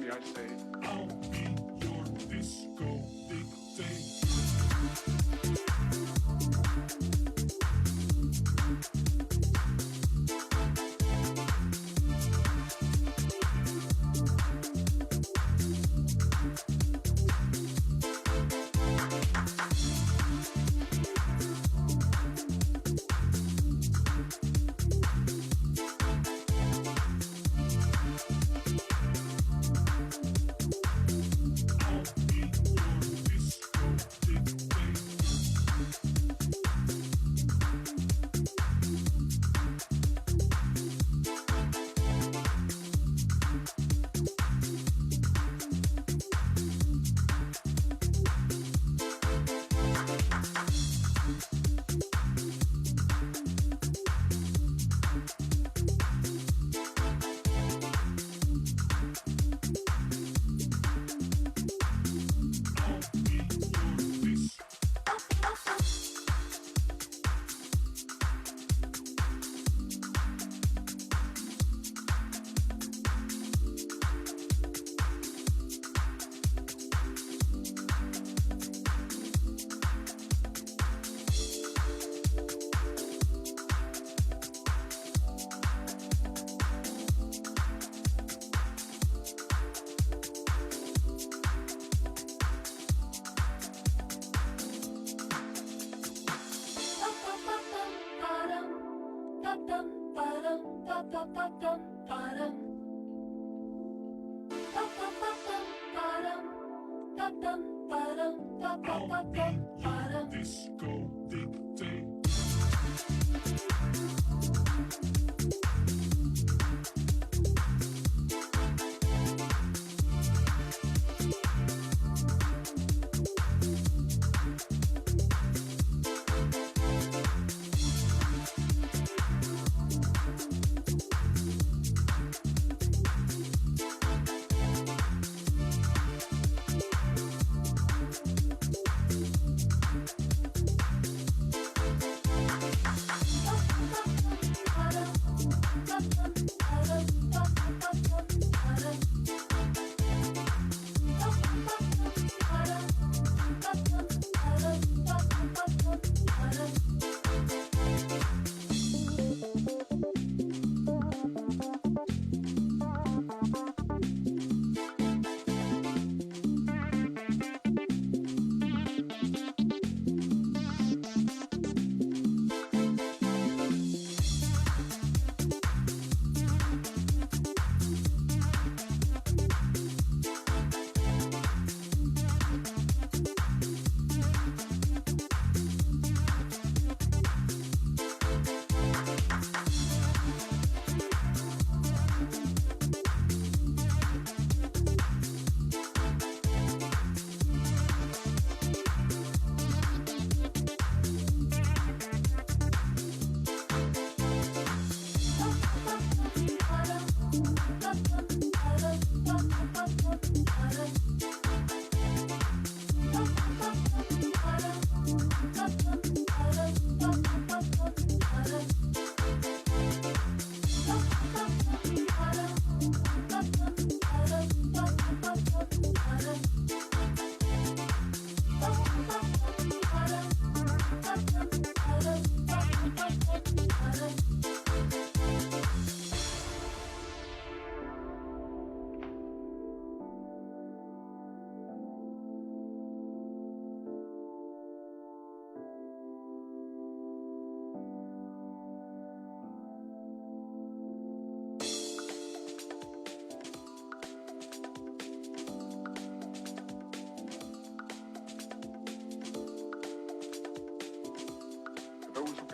I say, I'll be your disco dictator.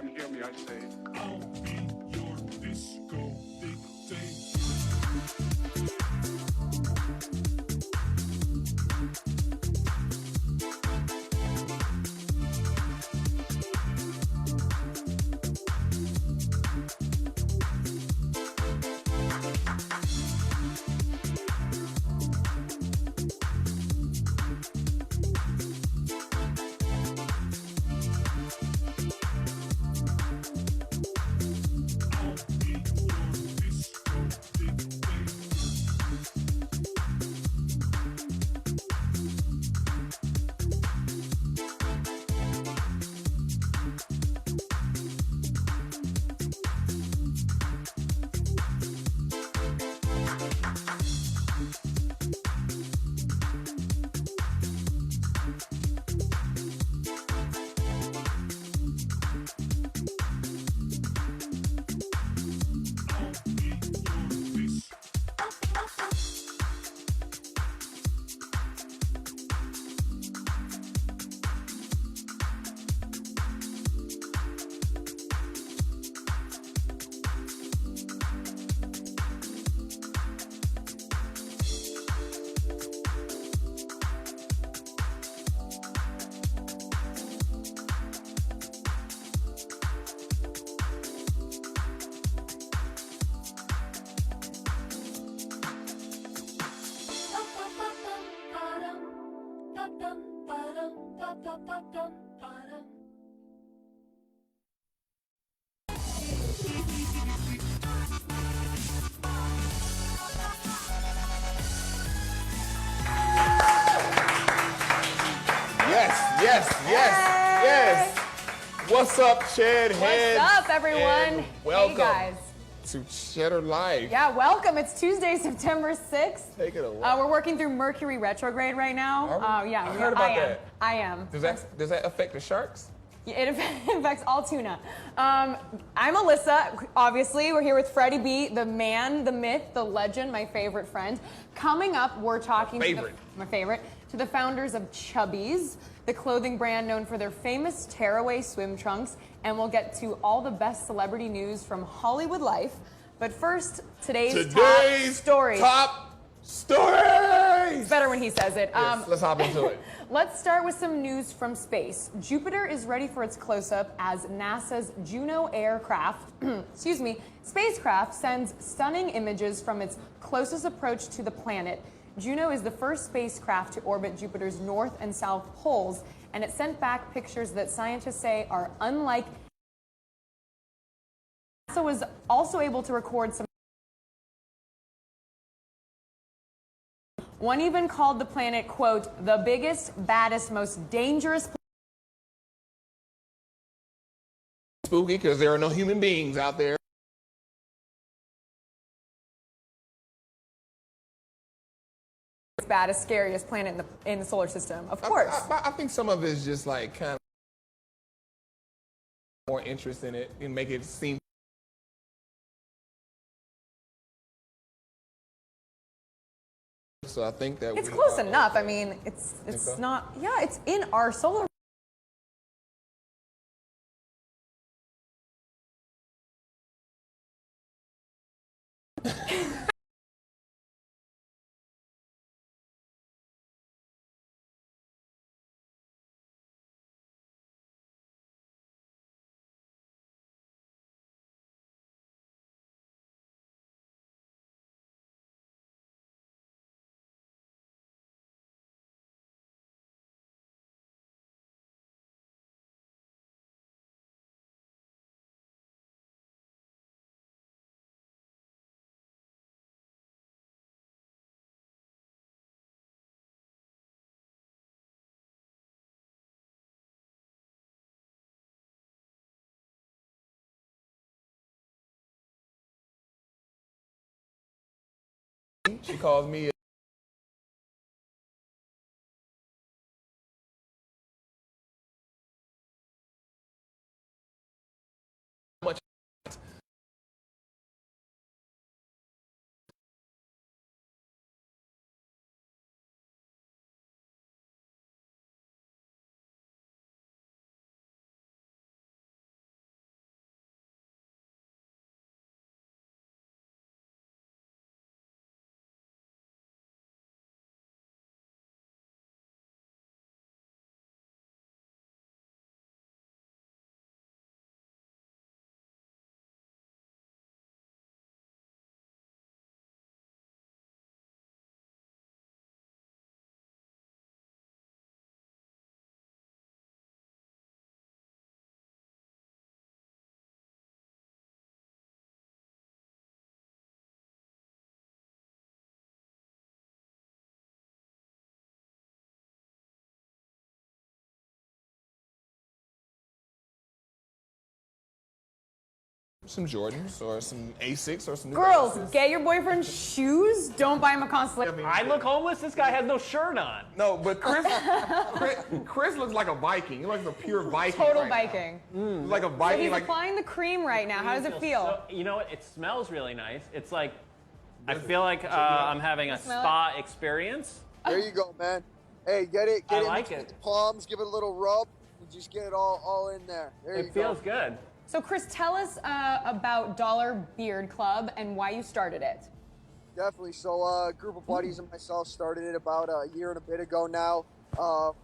can hear me, I say, I'll be your disco dictator. Yes. What's up, Ched heads? What's up, everyone? And welcome hey, guys. to Cheddar Life. Yeah, welcome. It's Tuesday, September 6th. Take it away. We're working through Mercury retrograde right now. Yeah, I heard about that. I am. Does that affect the sharks? It affects all tuna. I'm Alyssa, obviously. We're here with Freddie B, the man, the myth, the legend, my favorite friend. Coming up, we're talking to the founders of Chubbies, the clothing brand known for their famous tearaway swim trunks, and we'll get to all the best celebrity news from Hollywood life. But first, today's top stories. Top stories! It's better when he says it. Yes, let's hop into it. Let's start with some news from space. Jupiter is ready for its close-up as NASA's JUNO spacecraft sends stunning images from its closest approach to the planet. JUNO is the first spacecraft to orbit Jupiter's north and south poles, and it sent back pictures that scientists say are unlike. NASA was also able to record some. One even called the planet, quote, the biggest, baddest, most dangerous. Spooky because there are no human beings out there. Baddest, scariest planet in the solar system, of course. I think some of it is just like kind of more interest in it and make it seem. So I think that it's close enough. I mean, it's not. Yeah, it's in our solar. She calls me Some Jordans or some Asics or some New Girls, Balances. get your boyfriend shoes. Don't buy him a constellation. I look homeless. This guy has no shirt on. No, but Chris looks like a Viking. He looks like a pure Viking. Total right Viking. Now. Like a So Viking. he's like applying the cream right now. How does it feel? So, you know what? It smells really nice. It's like, I feel like I'm having a spa experience. There you go, man. Hey, get it I in like between it. the palms, give it a little rub, and just get it all in there. There you It go. feels good. So Chris, tell us about Dollar Beard Club and why you started it. Definitely. So a group of buddies and myself started it about a year and a bit ago now.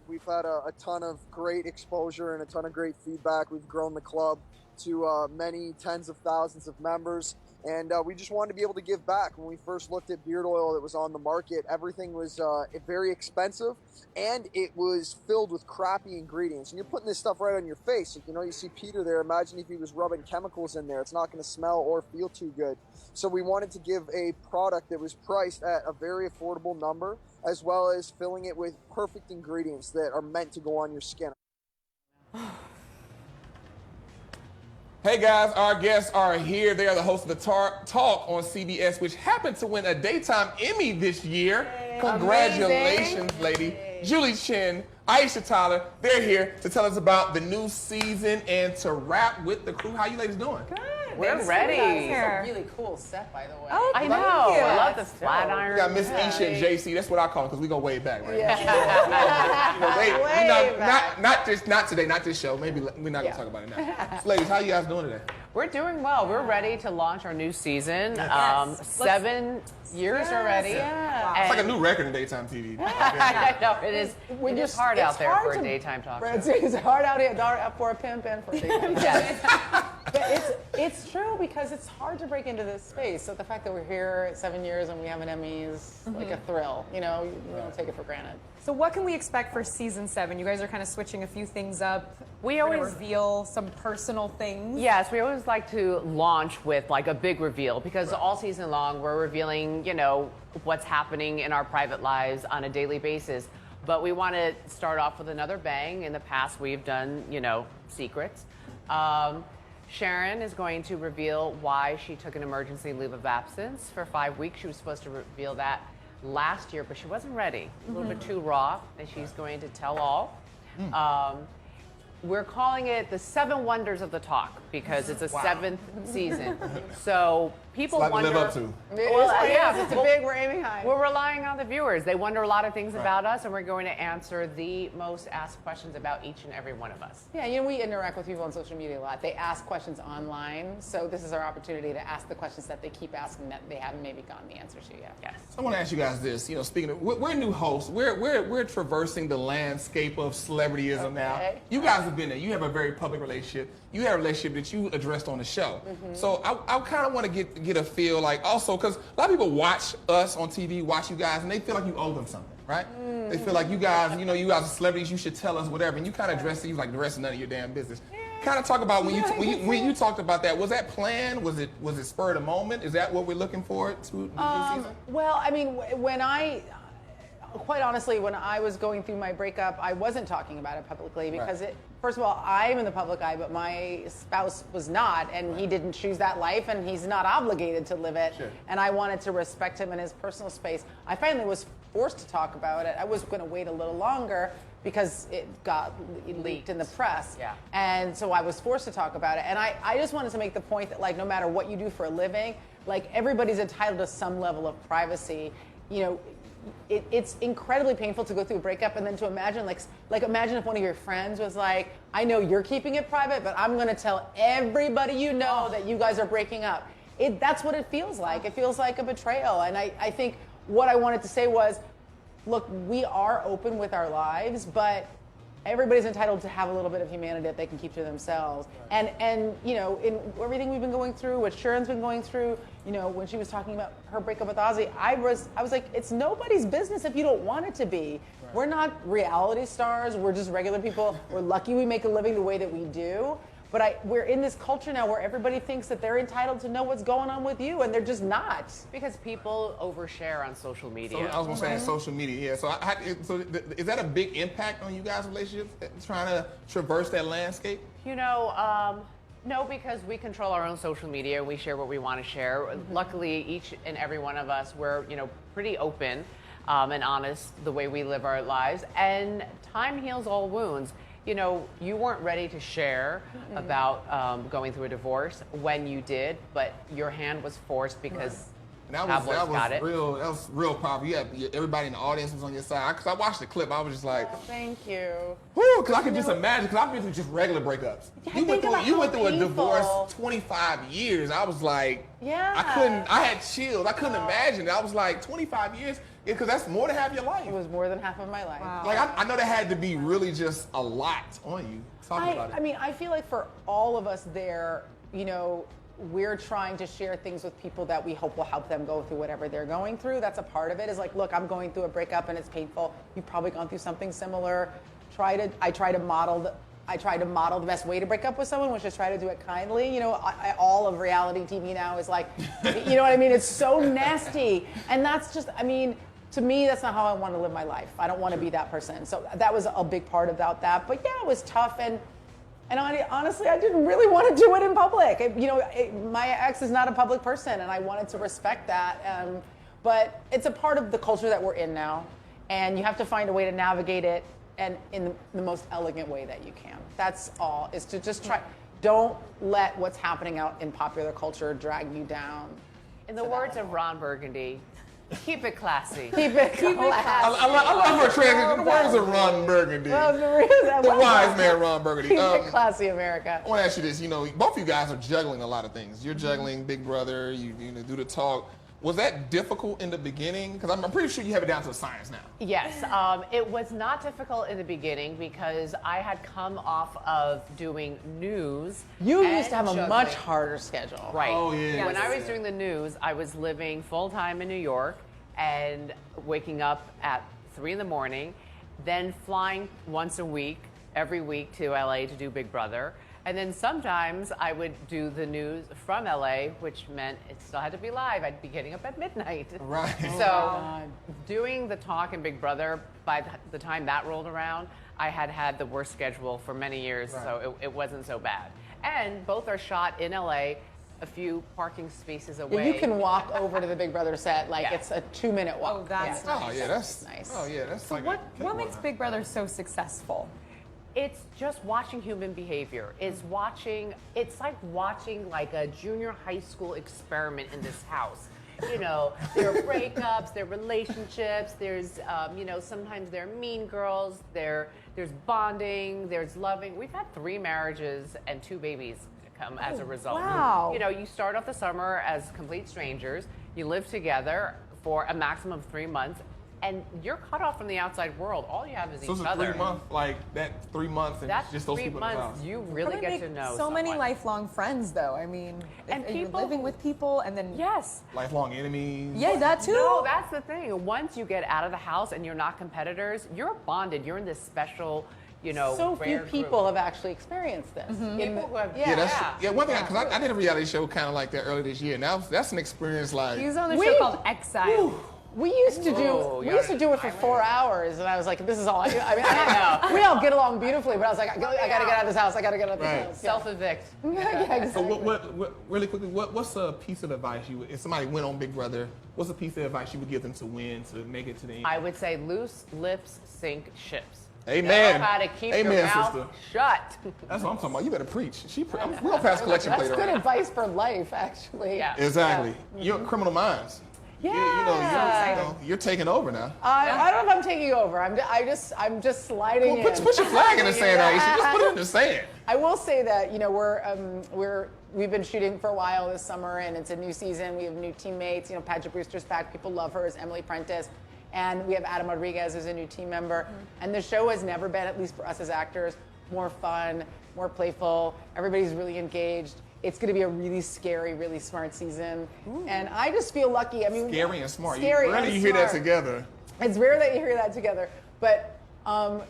We've had a ton of great exposure and a ton of great feedback. We've grown the club to many tens of thousands of members. And we just wanted to be able to give back. When we first looked at beard oil that was on the market, everything was very expensive, and it was filled with crappy ingredients. And you're putting this stuff right on your face. Like, you know, you see Peter there. Imagine if he was rubbing chemicals in there. It's not going to smell or feel too good. So we wanted to give a product that was priced at a very affordable number, as well as filling it with perfect ingredients that are meant to go on your skin. Hey guys, our guests are here. They are the hosts of the Talk on CBS, which happened to win a Daytime Emmy this year. Congratulations, lady. Julie Chen, Aisha Tyler, they're here to tell us about the new season and to rap with the crew. How you ladies doing? We're ready. Here. It's a really cool set, by the way. Oh, I thank know. you. I love this flat iron. We got Miss Isha and JC. That's what I call it because we go way back, right? Not today, not this show. Maybe we're not gonna talk about it now. So, ladies, how you guys doing today? We're doing well. We're ready to launch our new season. 7 years already. Yeah. It's like a new record in daytime TV. I know it is. It is hard out there for a daytime talk show. It's hard out here for a pimp and for a daytime. Yes. But it's true because it's hard to break into this space. So the fact that we're here 7 years and we have an Emmy is like a thrill. You know, you don't take it for granted. So what can we expect for season 7? You guys are kind of switching a few things up. We You're gonna always- reveal some personal things. Yes, we always like to launch with like a big reveal because all season long we're revealing, you know, what's happening in our private lives on a daily basis. But we want to start off with another bang. In the past, we've done, you know, secrets. Sharon is going to reveal why she took an emergency leave of absence for 5 weeks. She was supposed to reveal that last year, but she wasn't ready. A little bit too raw, and she's going to tell all. We're calling it the 7 Wonders of the Talk because it's a 7th season. So people It's a lot to wonder. live up to. It's big. We're aiming high. We're relying on the viewers. They wonder a lot of things about us, and we're going to answer the most asked questions about each and every one of us. Yeah, you know, we interact with people on social media a lot. They ask questions online, so this is our opportunity to ask the questions that they keep asking that they haven't maybe gotten the answers to yet. Yes. I want to ask you guys this. You know, speaking of, we're new hosts. We're traversing the landscape of celebrityism now. You guys have been there. You have a very public relationship. You have a relationship that you addressed on the show. So I kind of want to get a feel like also because a lot of people watch us on TV, watch you guys, and they feel like you owe them something, right? They feel like you guys, you know, you guys are celebrities. You should tell us whatever, and you kind of address things like the rest is none of your damn business. Kind of talk about when you talked about that. Was that planned? Was it spur of the moment? Is that what we're looking forward to this season? Well, I mean, quite honestly, when I was going through my breakup, I wasn't talking about it publicly because first of all, I'm in the public eye, but my spouse was not, and he didn't choose that life, and he's not obligated to live it. Sure. And I wanted to respect him in his personal space. I finally was forced to talk about it. I was going to wait a little longer because it got leaked in the press. Yeah. And so I was forced to talk about it. And I just wanted to make the point that, like, no matter what you do for a living, like, everybody's entitled to some level of privacy. You know, it's incredibly painful to go through a breakup and then to imagine, like imagine if one of your friends was like, I know you're keeping it private, but I'm going to tell everybody you know that you guys are breaking up. That's what it feels like. It feels like a betrayal. And I think what I wanted to say was, look, we are open with our lives, but everybody's entitled to have a little bit of humanity that they can keep to themselves. Right. And you know, in everything we've been going through, what Sharon's been going through, you know, when she was talking about her breakup with Ozzy, I was like, it's nobody's business if you don't want it to be. Right. We're not reality stars. We're just regular people. We're lucky we make a living the way that we do. But we're in this culture now where everybody thinks that they're entitled to know what's going on with you, and they're just not. Because people overshare on social media. So I was going to say social media, yeah. So is that a big impact on you guys' relationship, trying to traverse that landscape? You know, No, because we control our own social media. We share what we want to share. Luckily, each and every one of us, we're pretty open and honest the way we live our lives. And time heals all wounds. You weren't ready to share about going through a divorce when you did, but your hand was forced because And that was real powerful. Everybody in the audience was on your side. Because I watched the clip, I was just like, Thank you. because I could just imagine, because I've been through just regular breakups. You went through a divorce 25 years. I was like, I had chills. I couldn't imagine it. I was like, 25 years? Because that's more than half your life. It was more than half of my life. Wow. Like, I know that had to be really just a lot on you. Talk about it. I mean, I feel like for all of us there, we're trying to share things with people that we hope will help them go through whatever they're going through. That's a part of it. Is like, look, I'm going through a breakup and it's painful. You've probably gone through something similar. I try to model the best way to break up with someone, which is try to do it kindly. All of reality TV now is like, you know what I mean? It's so nasty. And that's just, to me, that's not how I want to live my life. I don't want to be that person. So that was a big part about that. But yeah, it was tough. And honestly, I didn't really want to do it in public. My ex is not a public person, and I wanted to respect that. But it's a part of the culture that we're in now, and you have to find a way to navigate it, and in the most elegant way that you can. That's all. Is to just try. Don't let what's happening out in popular culture drag you down. In the words of Ron Burgundy, keep it classy. Keep it classy. I love her transition. The words of Ron Burgundy. The wise man Ron Burgundy. Keep it classy, America. I want to ask you this. Both of you guys are juggling a lot of things. You're juggling Big Brother. You do the talk. Was that difficult in the beginning? Because I'm pretty sure you have it down to a science now. Yes, it was not difficult in the beginning because I had come off of doing news. You used to have juggling. a much harder schedule. Right. Oh, yeah. When I was doing the news, I was living full-time in New York and waking up at 3 in the morning, then flying once a week, every week to LA to do Big Brother. And then sometimes I would do the news from LA, which meant it still had to be live. I'd be getting up at midnight. Right. So doing the talk in Big Brother, by the time that rolled around, I had the worst schedule for many years, so it wasn't so bad. And both are shot in LA, a few parking spaces away. Yeah, you can walk over to the Big Brother set, it's a 2-minute walk. Oh, that's nice. Oh, yeah, that's nice. Oh, yeah, that's So like what makes Big Brother so successful? It's just watching human behavior. It's like watching like a junior high school experiment in this house. There are breakups, there are relationships, there's, sometimes there are mean girls, there's bonding, there's loving. We've had 3 marriages and 2 babies come as a result. Wow. You start off the summer as complete strangers, you live together for a maximum of 3 months, and you're cut off from the outside world. All you have is each it's other. 3 months, like that 3 months, and That's just those 3 people in the months. house. You really But get make to know so many someone. lifelong friends, though. And And you're people living with people, and then Yes. Lifelong enemies. yeah, that too. No, that's the thing. Once you get out of the house and you're not competitors, you're bonded. You're in this special, So few rare people group. have actually experienced this. People who have, One thing, because I did a reality show kind of like that earlier this year, and that's an experience like. He was on the show called Exile. We used to do it for 4 hours, and I was like, "This is all." I know we all get along beautifully, but I was like, "I gotta get out of this house. I gotta get out of this house." Self-evict. Yeah, exactly. So really quickly, what's a piece of advice if somebody went on Big Brother, what's a piece of advice you would give them to win, to make it to the end? I would say loose lips sink ships. Amen. Know how to keep Amen, your mouth sister. shut. That's what I'm talking about. You better preach. We don't pass collection plate That's good around. advice for life, actually. Yeah. Exactly. You're Criminal Minds. Yeah. You're taking over now. I don't know if I'm taking over. I'm just sliding in. Put your flag in the sand, Aisha. Just put it in the sand. I will say that we've been shooting for a while this summer, and it's a new season. We have new teammates. Paget Brewster's back. People love her as Emily Prentice, and we have Adam Rodriguez who's a new team member. And the show has never been, at least for us as actors, more fun, more playful. Everybody's really engaged. It's going to be a really scary, really smart season. And I just feel lucky. Scary and smart. Scary Rarely and you hear that smart. together. It's rare that you hear that together. But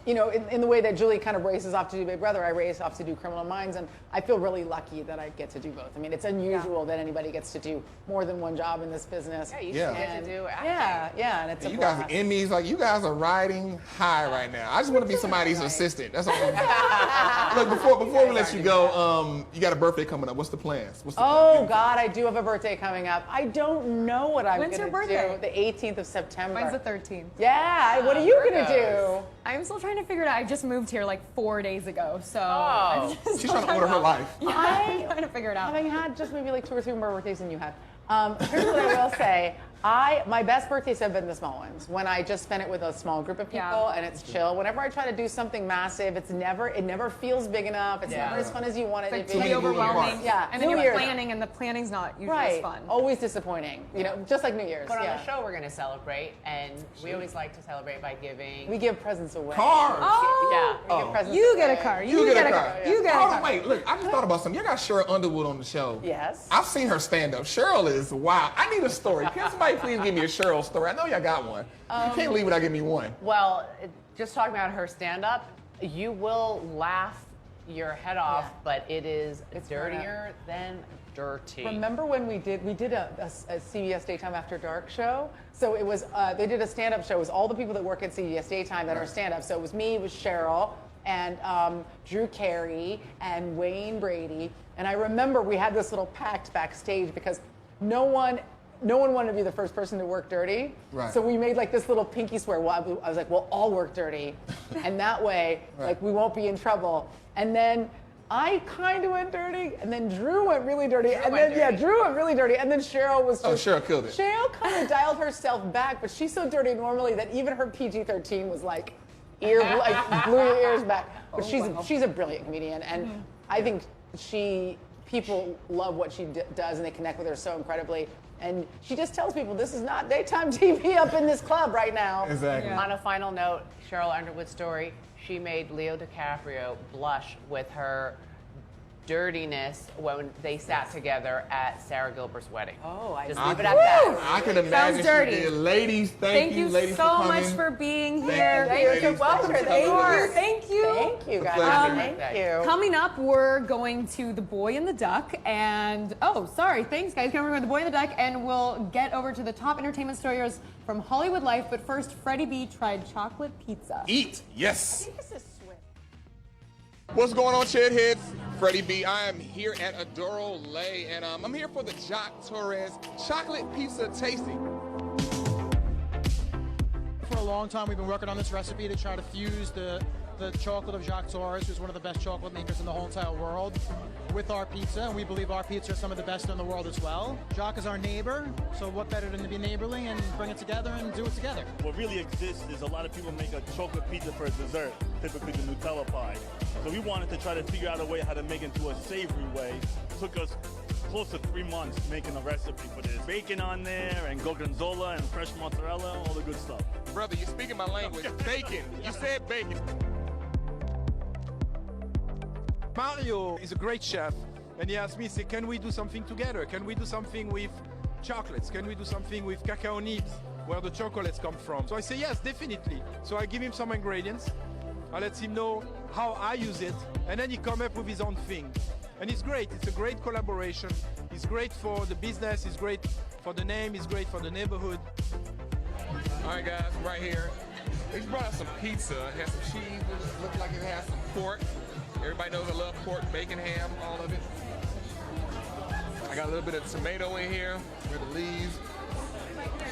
You know, in the way that Julie kind of races off to do Big Brother, I race off to do Criminal Minds, and I feel really lucky that I get to do both. I mean, it's unusual that anybody gets to do more than one job in this business. Yeah, you should get to do acting. Yeah, and it's a You guys are blast. Emmys, like you guys are riding high right now. I just want to be somebody's assistant. That's all I'm doing. Look, before we let you go, you got a birthday coming up. What's the plans? What's the Oh plan? God, I do have a birthday coming up. I don't know what I'm When's gonna your birthday? do. The 18th of September. Mine's the 13th. Yeah, what are you gonna do? I'm still trying to figure it out. I just moved here like 4 days ago, so Oh. I'm just She's trying to order her life. Yeah, I'm trying to figure it out. Having had just maybe like 2 or 3 more birthdays than you had. Here's what I will say. My best birthdays have been the small ones, when I just spend it with a small group of people Yeah. and it's chill. Whenever I try to do something massive, it never feels big enough. It's never as fun as you want it It's to like be. too overwhelming. Yeah, And then New you're Year's. planning, and the planning's not usually Right. as fun. Always disappointing. You know, just like New Year's. But on yeah. the show, we're going to celebrate, and we always like to celebrate by giving. We give presents away. Cars. Yeah. We give presents You get a away. car. You get a car. You get a Hold car. on, wait, look, I just thought about something. You got Cheryl Underwood on the show. Yes. I've seen her stand up. Cheryl is wow. I need a story. Can somebody please give me a Cheryl story? I know y'all got one. You can't leave without giving me one. Well, just talking about her stand-up, you will laugh your head off, Yeah. but it's dirtier than dirty. Remember when we did a CBS Daytime After Dark show? So it was they did a stand-up show. It was all the people that work at CBS Daytime that are stand-up. So it was me, it was Cheryl, and Drew Carey and Wayne Brady. And I remember we had this little pact backstage because no one wanted to be the first person to work dirty. Right. So we made like this little pinky swear. Well, I was like, we'll all work dirty. And that way, like, we won't be in trouble. And then I kind of went dirty, and then Drew went really dirty, and then Drew went really dirty, and then Cheryl was just, Cheryl killed it. Cheryl kind of dialed herself back, but she's so dirty normally that even her PG-13 was like blew your ears back. But she's a brilliant comedian, and I think people love what she does, and they connect with her so incredibly. And she just tells people this is not daytime TV up in this club right now. Exactly. On a final note, Cheryl Underwood's story, she made Leo DiCaprio blush with her dirtiness when they sat together at Sarah Gilbert's wedding. Oh, I Just see. leave it at that. I can imagine she dirty. did. Ladies, thank you. Ladies, so for much coming. for being Thank here. you, Thank you. ladies. Welcome. Thank you. Thank you. Thank you, guys. pleasure. Thank you. Coming up, we're going to The Boy and the Duck, and thanks guys. Coming with The Boy and the Duck, and we'll get over to the top entertainment stories from Hollywood life. But first, Freddie B tried chocolate pizza. Eat, yes. This is sweet. What's going on, Ched Heads? Freddie B. I am here at Adoro Lay, and I'm here for the Jock Torres Chocolate Pizza Tasting. For a long time, we've been working on this recipe to try to fuse the chocolate of Jacques Torres, who's one of the best chocolate makers in the whole entire world, with our pizza, and we believe our pizza are some of the best in the world as well. Jacques is our neighbor, so what better than to be neighborly and bring it together and do it together. What really exists is a lot of people make a chocolate pizza for a dessert, typically the Nutella pie. So we wanted to try to figure out a way how to make it into a savory way. It took us close to 3 months making a recipe for this. Bacon on there, and gorgonzola, and fresh mozzarella, all the good stuff. Brother, you're speaking my language. Bacon. You said bacon. Mario is a great chef, and he asked me, say, can we do something together? Can we do something with chocolates? Can we do something with cacao nibs, where the chocolates come from? So I say, yes, definitely. So I give him some ingredients. I let him know how I use it, and then he come up with his own thing. And it's great. It's a great collaboration. It's great for the business. It's great for the name. It's great for the neighborhood. All right, guys, I'm right here. They brought out some pizza. It has some cheese. It looks like it has some pork. Everybody knows I love pork, bacon, ham, all of it. I got a little bit of tomato in here, where the leaves.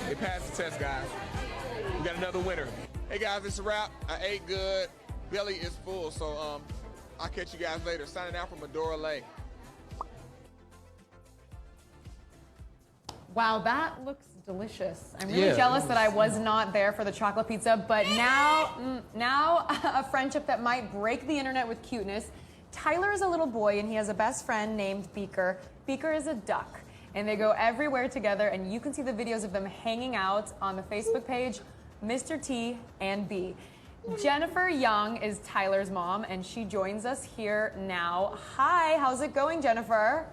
They passed the test, guys. We got another winner. Hey, guys, it's a wrap. I ate good. Belly is full, so I'll catch you guys later. Signing out from Adora Lay. Wow, that looks delicious. I'm really jealous that I was not there for the chocolate pizza, but now a friendship that might break the internet with cuteness. Tyler is a little boy and he has a best friend named Beaker. Beaker is a duck and they go everywhere together, and you can see the videos of them hanging out on the Facebook page, Mr. T and B. Jennifer Young is Tyler's mom and she joins us here now. Hi, how's it going, Jennifer?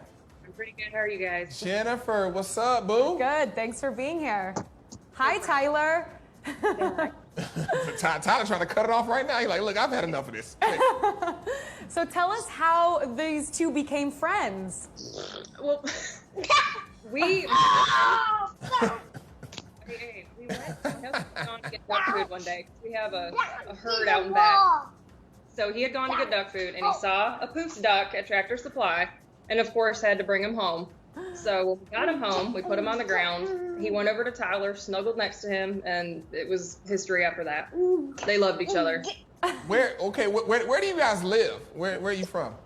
I'm pretty good. How are you guys? Jennifer, what's up, boo? Good. Thanks for being here. Hi, Tyler. Tyler trying to cut it off right now. He's like, look, I've had enough of this. So tell us how these two became friends. Well, we went to get duck food one day. We have a herd out in back. So he had gone to get duck food, and he saw a Poof's duck at Tractor Supply, and of course had to bring him home. So when we got him home, we put him on the ground. He went over to Tyler, snuggled next to him, and it was history after that. They loved each other. Where do you guys live? Where are you from?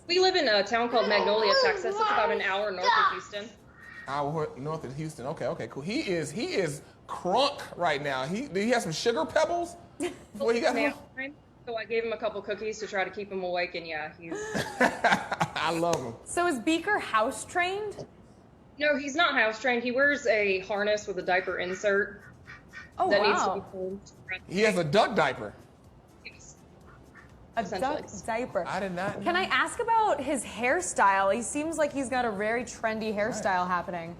We live in a town called Magnolia, Texas. It's about an hour north of Houston. Hour north of Houston. Okay, cool. He is crunk right now. He has some sugar pebbles. What he got? So I gave him a couple cookies to try to keep him awake, and yeah, he's. I love him. So is Beaker house trained? No, he's not house trained. He wears a harness with a diaper insert. Oh, that wow. needs to be cleaned. He has a duck diaper. A duck diaper. I did not know. Can I ask about his hairstyle? He seems like he's got a very trendy hairstyle happening.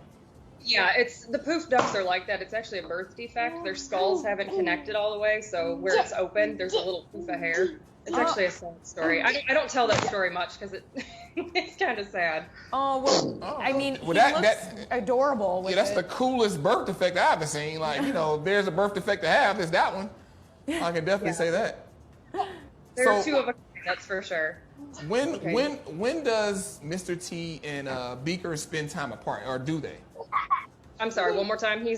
Yeah, the Poof ducks are like that. It's actually a birth defect. Their skulls haven't connected all the way, so where it's open, there's a little poof of hair. It's actually a sad story. I don't tell that story much because it's kind of sad. Oh, well, I mean, he looks adorable with that's the coolest birth defect I've ever seen. Like, there's a birth defect to have. There's that one. I can definitely say that. There are two of a kind, that's for sure. When does Mr. T and Beaker spend time apart, or do they? I'm sorry, one more time. Go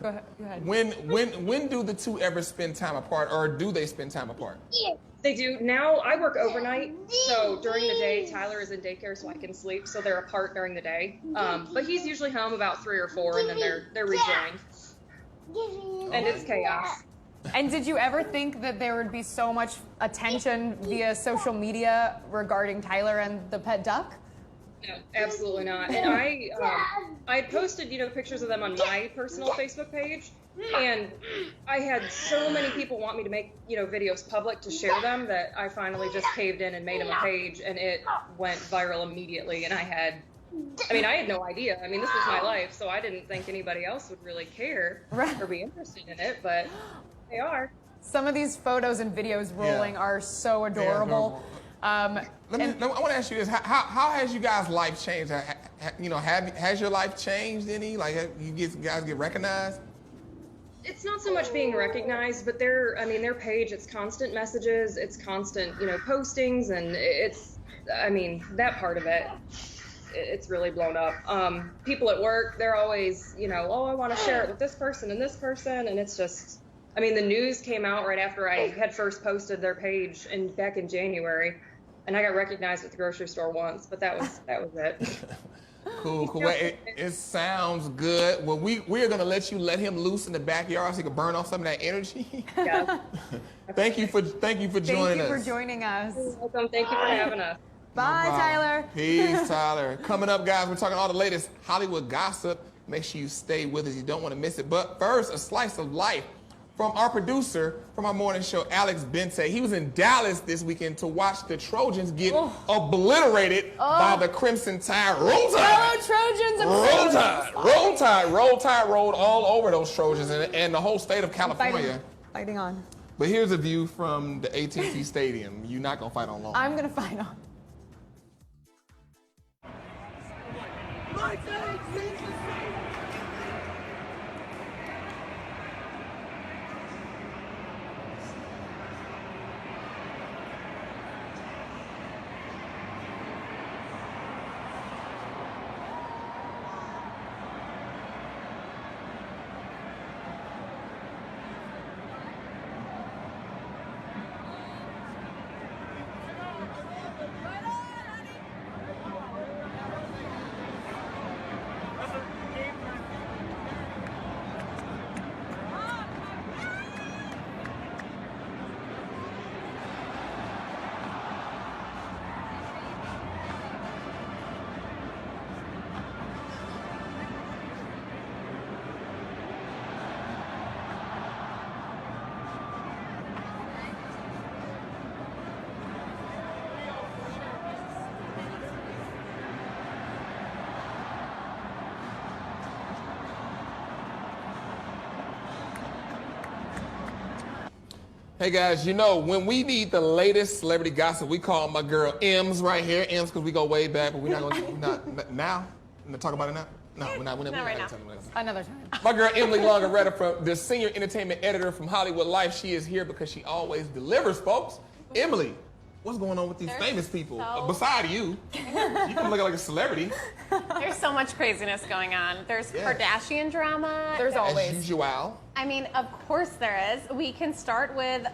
ahead. When do the two ever spend time apart, or do they spend time apart? They do. Now I work overnight, so during the day Tyler is in daycare, so I can sleep. So they're apart during the day. But he's usually home about 3 or 4, and then they're rejoined. And it's chaos. And did you ever think that there would be so much attention via social media regarding Tyler and the pet duck? No, absolutely not. And I posted, pictures of them on my personal Facebook page, and I had so many people want me to make, videos public to share them that I finally just caved in and made them a page, and it went viral immediately. And I had no idea. This was my life, so I didn't think anybody else would really care or be interested in it, but they are. Some of these photos and videos rolling are so adorable. I want to ask you this: How has you guys' life changed? Has your life changed any? Like, you guys get recognized? It's not so much being recognized, but their page. It's constant messages. It's constant, postings, and that part of it. It's really blown up. People at work, they're always, oh, I want to share it with this person, and it's just. The news came out right after I had first posted their page back in January, and I got recognized at the grocery store once, but that was it. Cool. Well, it sounds good. Well, we are gonna let him loose in the backyard so he can burn off some of that energy. Yeah. Thank you for joining us. Thank you for joining us. You're welcome. Thank you for having us. Bye, Tyler. Peace, Tyler. Coming up, guys, we're talking all the latest Hollywood gossip. Make sure you stay with us. You don't want to miss it. But first, a slice of life from our producer from our morning show, Alex Bente. He was in Dallas this weekend to watch the Trojans get obliterated by the Crimson Tide. Roll Tide! Trojans! Roll Tide rolled all over those Trojans and the whole state of California. Fighting on. But here's a view from the AT&T Stadium. You're not going to fight on long. I'm going to fight on. Hey guys, you know, when we need the latest celebrity gossip, we call my girl M's right here. M's because we go way back, but we're not going to, now? We're talk about it now? No, we're not right now. Another time. My girl Emily Longaretta, from the senior entertainment editor from Hollywood Life, she is here because she always delivers, folks. Emily, what's going on with these famous people? Beside you, you can look like a celebrity. There's so much craziness going on. There's Kardashian drama. There's always. As usual. I mean, of course there is. We can start with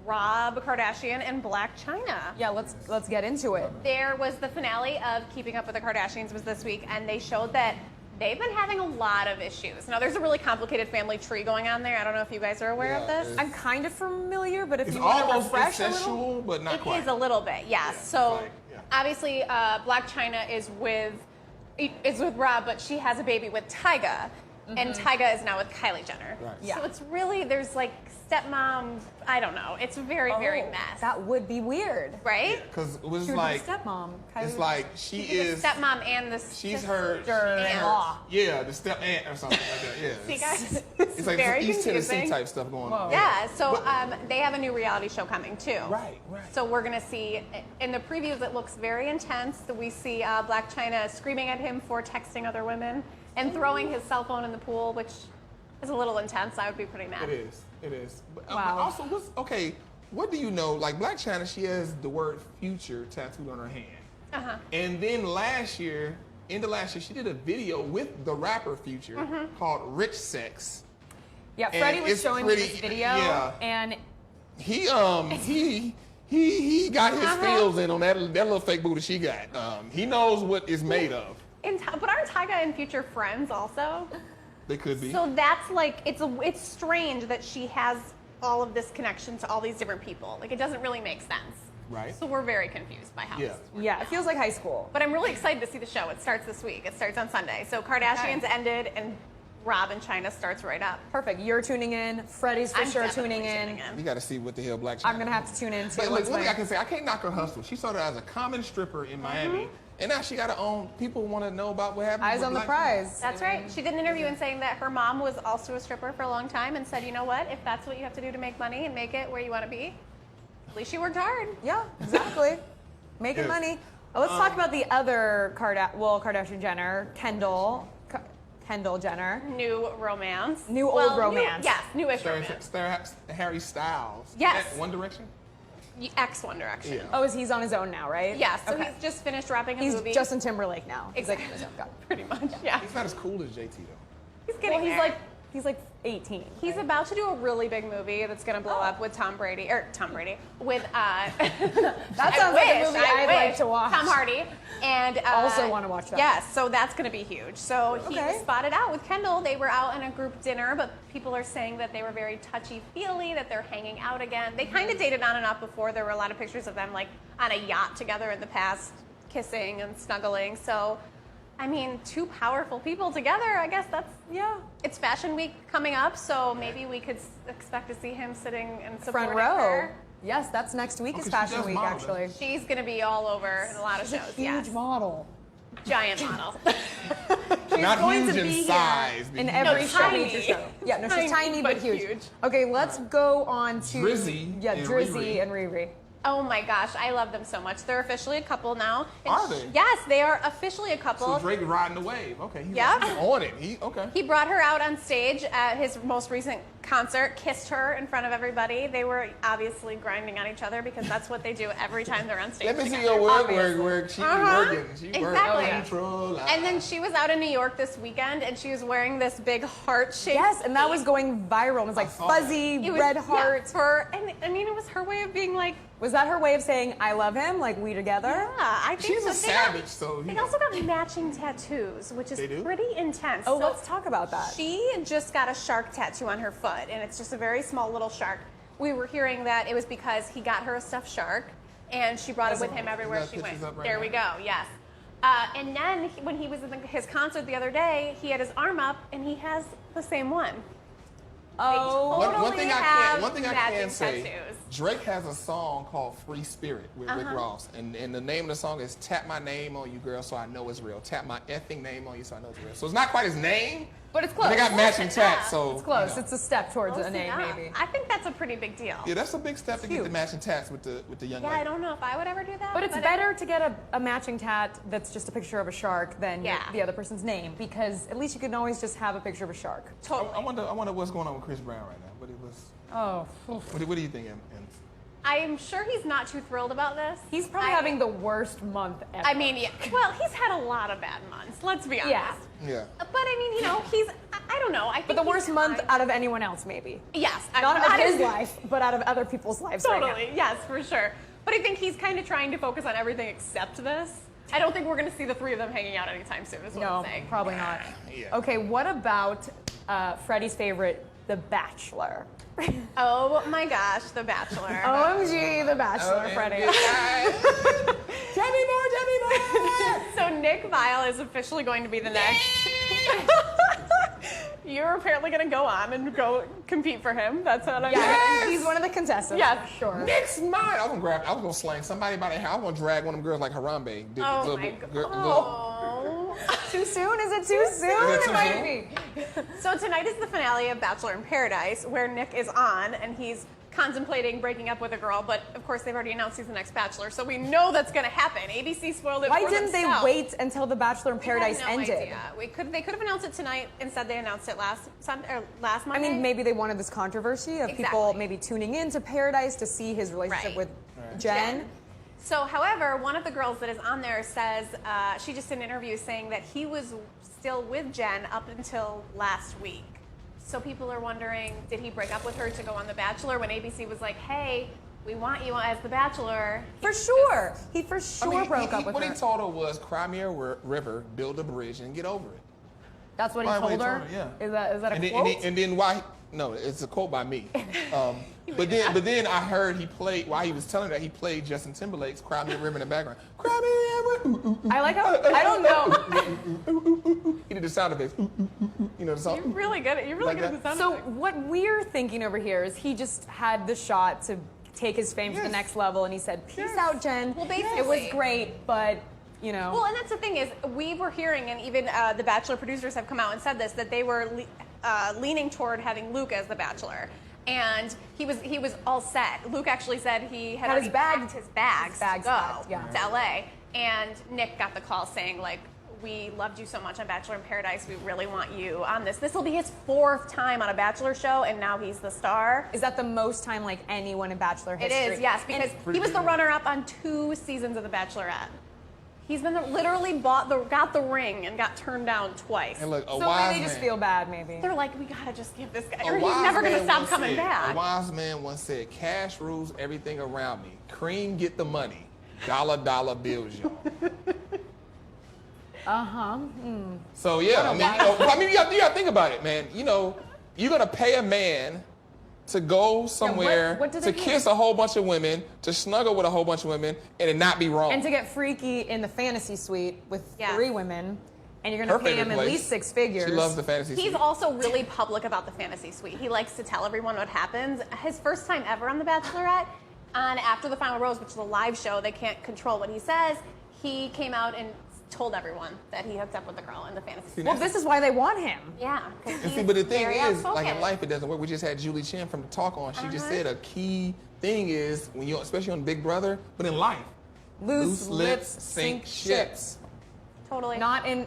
Rob Kardashian and BLAC CHYNA. Yeah, let's get into it. There was the finale of Keeping Up with the Kardashians was this week, and they showed that they've been having a lot of issues. Now, there's a really complicated family tree going on there. I don't know if you guys are aware of this. I'm kind of familiar, but if It's you want to almost refresh a incestual, little. but not It quite. is a little bit, yes. Yeah, so like, obviously, BLAC CHYNA is with Rob, but she has a baby with Tyga. And Tyga is now with Kylie Jenner. Right. Yeah. So it's really, there's like stepmom, I don't know. It's very, very mess. That would be weird. Right? Because it was She would like, be the stepmom. it's like she She's is, the stepmom and the she's her, sister-in-law. yeah, the step aunt or something like that, yeah. See, guys? It's like very some East Tennessee confusing. type stuff going on. Yeah, so they have a new reality show coming too. Right. So we're gonna see, in the previews it looks very intense. We see BLAC CHYNA screaming at him for texting other women and throwing his cell phone in the pool, which is a little intense. I would be pretty mad. It is. But, Wow. but also, what do you know? Like BLAC CHYNA, she has the word future tattooed on her hand. And then end of last year, she did a video with the rapper Future called Rich Sex. Yeah, And Freddie was it's showing me pretty- this video, yeah. and He got his feels in on that little fake booty she got. He knows what it's made of. But aren't Tyga and Future friends also? They could be. So that's like, it's strange that she has all of this connection to all these different people. Like, it doesn't really make sense. Right. So we're very confused by how this works. yeah, it feels like high school. But I'm really excited to see the show. It starts this week. It starts on Sunday. So Kardashians ended, and Rob and CHYNA starts right up. Perfect. You're tuning in. Freddie's for I'm sure definitely tuning in. You got to see what the hell BLAC CHYNA. I'm gonna have to tune in too. But like, It's one thing my- I can say, I can't knock her hustle. She started as a common stripper in Miami, and now she got her own. People want to know about what happened. Eyes with on the BLAC prize. That's right. She did an interview in saying that her mom was also a stripper for a long time and said, you know what, if that's what you have to do to make money and make it where you want to be, at least she worked hard. Yeah, exactly. Making Yeah. money. Let's talk about the other Kardashian Jenner, Kendall Jenner. New romance. New old romance. Yes, newish Star, romance. Harry Styles. Yes. One Direction. X One Direction. Yeah. Oh, he's on his own now, right? Yeah, so Okay. he's just finished wrapping a He's movie. Justin Timberlake now. He's like, Exactly. Pretty much, yeah. He's not as cool as JT though. He's getting well, there. he's like 18. He's about to do a really big movie that's going to blow up with Tom Brady, with That sounds like a movie I'd like to watch. Tom Hardy, and Also wanna watch that. Yes, so that's going to be huge. So he Okay. was spotted out with Kendall. They were out in a group dinner, but people are saying that they were very touchy-feely, that they're hanging out again. They kind of dated on and off before. There were a lot of pictures of them like on a yacht together in the past, kissing and snuggling. So, I mean, two powerful people together. I guess that's It's Fashion Week coming up, so maybe we could expect to see him sitting in support Front of row. her. Yes, that's next week is she Fashion does Week, model, actually. She's going to be all over in a lot of She's a shows. huge Yes, model. giant model. She's Not going huge to in be size, here in but every huge. show, Tiny. major show. Yeah, no, she's tiny but huge. huge. Okay, let's go on to Drizzy Yeah, and Drizzy Riri. and Riri. Oh my gosh, I love them so much. They're officially a couple now. And Are they? Yes, they are officially a couple. So Drake riding the wave. Okay. He's Yeah. on it. Okay. He brought her out on stage at his most recent concert, kissed her in front of everybody. They were obviously grinding on each other because that's what they do every time they're on stage. Let me see together. your work. She be working. She Exactly. working. Control. And then she was out in New York this weekend, and she was wearing this big heart-shaped. Yes, and that was cape. going viral. It was like saw fuzzy It was- red yeah, heart. and I mean, it was her way of being like, Was that her way of saying I love him, like we together? yeah, I think She's so. a savage, so They also got matching tattoos, which is They do? pretty intense. Oh, So let's talk about that. She just got a shark tattoo on her foot, and it's just a very small little shark. We were hearing that it was because he got her a stuffed shark, and she brought it with him everywhere got she went. pictures up right There now. we go, yes. And then when he was in his concert the other day, he had his arm up, and he has the same one. Oh, One Totally thing I have can matching say. tattoos. Drake has a song called Free Spirit with Rick Ross. And the name of the song is Tap My Name on You, Girl, So I Know It's Real. Tap my effing name on you so I know it's real. So it's not quite his name. But it's close. But they got matching tats, so. It's close. You know. It's a step towards Close a name, enough. maybe. I think that's a pretty big deal. Yeah, that's a big step to get the matching tats with the young Yeah, lady. I don't know if I would ever do that. But it's better to get a matching tat that's just a picture of a shark than the other person's name, because at least you can always just have a picture of a shark. Totally. I wonder what's going on with Chris Brown right now. What do you think, Em? I'm sure he's not too thrilled about this. He's probably having the worst month ever. I mean, yeah. Well, he's had a lot of bad months. Let's be honest. Yeah. But I mean, you know, I don't know. I think But the worst month out of anyone else, maybe. Yes. Not out of his life, but out of other people's lives right now. Totally. Yes, for sure. But I think he's kind of trying to focus on everything except this. I don't think we're going to see the three of them hanging out anytime soon, is what I'm saying. Probably not. Okay, what about Freddie's favorite, The Bachelor? Oh my gosh, The Bachelor. OMG, The Bachelor, Freddie. Tell me more. So Nick Viall is officially going to be the next. You're apparently going to go on and go compete for him. That's what I'm saying. He's one of the contestants. Yeah, sure. Nick's mine. I was gonna slang somebody by the hair. I was gonna drag one of them girls like Harambe. Oh my God. Too soon? Is it too soon? It might be. So tonight is the finale of Bachelor in Paradise, where Nick is on, and he's contemplating breaking up with a girl, but of course they've already announced he's the next Bachelor, so we know that's going to happen. ABC spoiled it. Why didn't they wait until the Bachelor in Paradise ended? Idea. They could have announced it tonight. Instead, they announced it last Monday. I mean, maybe they wanted this controversy of people maybe tuning into Paradise to see his relationship with Jen. So, however, one of the girls that is on there says she just did an interview saying that he was still with Jen up until last week. So people are wondering, did he break up with her to go on The Bachelor when ABC was like, hey, we want you as The Bachelor? For sure. He broke up with what her. he told her was, cry me a river, build a bridge, and get over it. That's what he told her? Yeah. Is that a and quote? And then why? No, it's a quote by me. But then I heard he played, while he was telling that, he played Justin Timberlake's Cry Me a River in the background. Cry me a river. I like how, I don't know. He did the sound effects. You know the song? You're really good at the sound So effects. what we're thinking over here is he just had the shot to take his fame to the next level, and he said, peace out, Jen. Well, basically. It was great, but, you know. Well, and that's the thing is, we were hearing, and even the Bachelor producers have come out and said this, that they were leaning toward having Luke as the Bachelor. And he was all set. Luke actually said he had already packed his bags to go to LA. And Nick got the call saying, like, we loved you so much on Bachelor in Paradise. We really want you on this. This will be his 4th time on a Bachelor show, and now he's the star. Is that the most time like anyone in Bachelor history? It is, yes, because he was the runner-up on 2 seasons of The Bachelorette. He's been literally got the ring and got turned down twice. And look, So maybe they just feel bad, maybe. They're like, we gotta just give this guy, or he's never gonna stop coming back. A wise man once said, cash rules everything around me. Cream get the money. Dollar bills, y'all. So yeah, you gotta think about it, man. You know, you're gonna pay a man to go somewhere, what do to they kiss a whole bunch of women, to snuggle with a whole bunch of women, and it not be wrong. And to get freaky in the fantasy suite with 3 women, and you're going Her to pay him favorite at place. least 6 figures. She loves the fantasy suite. He's also really public about the fantasy suite. He likes to tell everyone what happens. His first time ever on The Bachelorette, on After the Final Rose, which is a live show, they can't control what he says, he came out and told everyone that he hooked up with the girl in the fantasy suite. Well, this is why they want him. Yeah. And see, but the thing is, like in life, it doesn't work. We just had Julie Chen from the Talk on. She just said a key thing is, when you, especially on Big Brother, but in life, Loose lips sink ships. Totally. Not in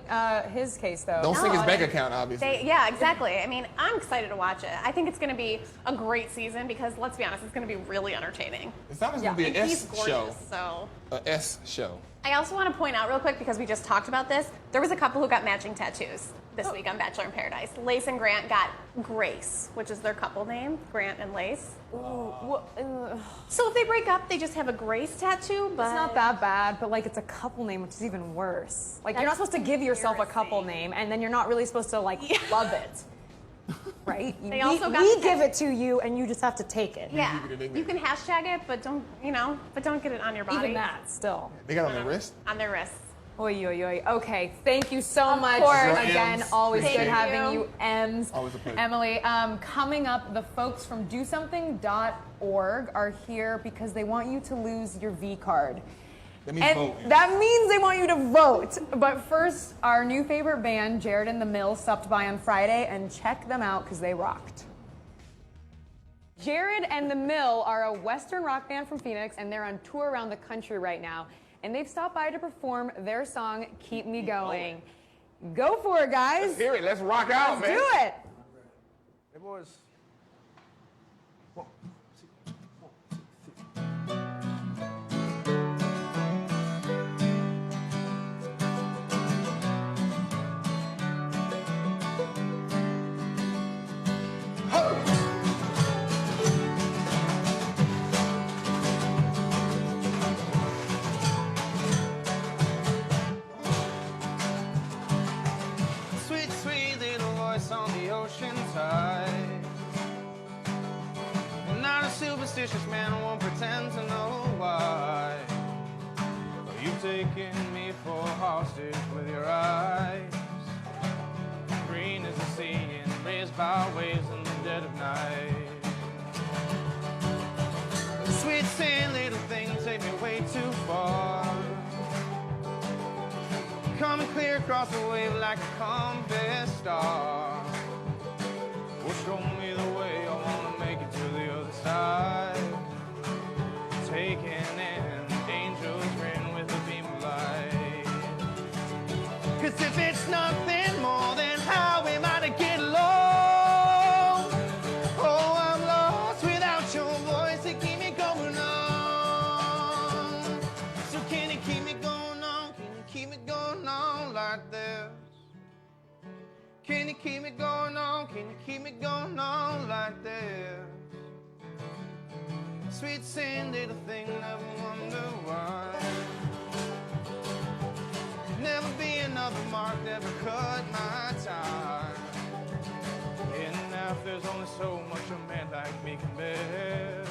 his case, though. Don't sink his bank account, obviously. Yeah, exactly. I mean, I'm excited to watch it. I think it's going to be a great season because, let's be honest, it's going to be really entertaining. It's not going to be an He's S gorgeous, show. So. A S show. I also want to point out real quick, because we just talked about this, there was a couple who got matching tattoos this week on Bachelor in Paradise. Lace and Grant got Grace, which is their couple name, Grant and Lace. So if they break up, they just have a Grace tattoo, but... It's not that bad, but like it's a couple name, which is even worse. Like you're not supposed to give yourself a couple name, and then you're not really supposed to like love it. Right? They also got we give it to you, and you just have to take it. Yeah, you can hashtag it, but don't get it on your body. Even that, still. They got it on their wrist? On their wrists. Oy, oy, oy. Okay, thank you so much. course. Again, Ems. always Thank good you. having you, Ems. Always a pleasure. Emily, coming up, the folks from DoSomething.org are here because they want you to lose your V card. That means vote. That means they want you to vote. But first, our new favorite band, Jared and the Mill, stopped by on Friday, and check them out because they rocked. Jared and the Mill are a Western rock band from Phoenix, and they're on tour around the country right now. And they've stopped by to perform their song, Keep Me Going. Go for it, guys. Let's hear it. Let's rock out, Let's man. do it. Hey, boys. Sweet, sweet little voice on the ocean tide. Not a superstitious man, won't pretend to know why. But you've taken me for hostage with your eyes. Green as the sea and raised by waves in the dead of night. Sweet, sweet little thing, take me way too far. Coming clear across the wave like a compass star. Well, show me the way, I wanna make it to the other side. Taking in angels rain with a beam of light. 'Cause if it's nothing more than how am I to get along? Oh, I'm lost without your voice to keep me going on. So can you keep me going on? Can you keep me going on like this? Can you keep me going on? Can you keep me going on like this? Sweet sin, little thing, never wonder why. Never be another mark, never cut my time. In life, there's only so much a man like me can bear.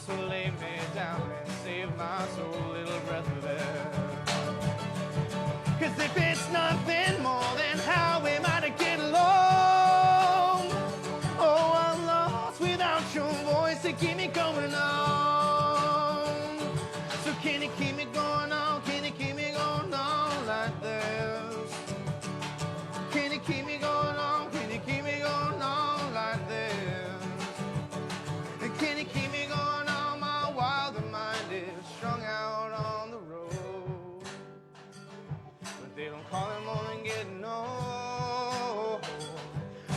So lay me down and save my soul, little breath of air. 'Cause if it's nothing more than how am I to get along? Oh, I'm lost without your voice to keep me going on. So can you keep me going on? Can you keep me going on like this? Can you keep me going on? Can you keep me going on like this? Can you keep me going on? My wilder mind is strung out on the road. But they don't call it more than getting old.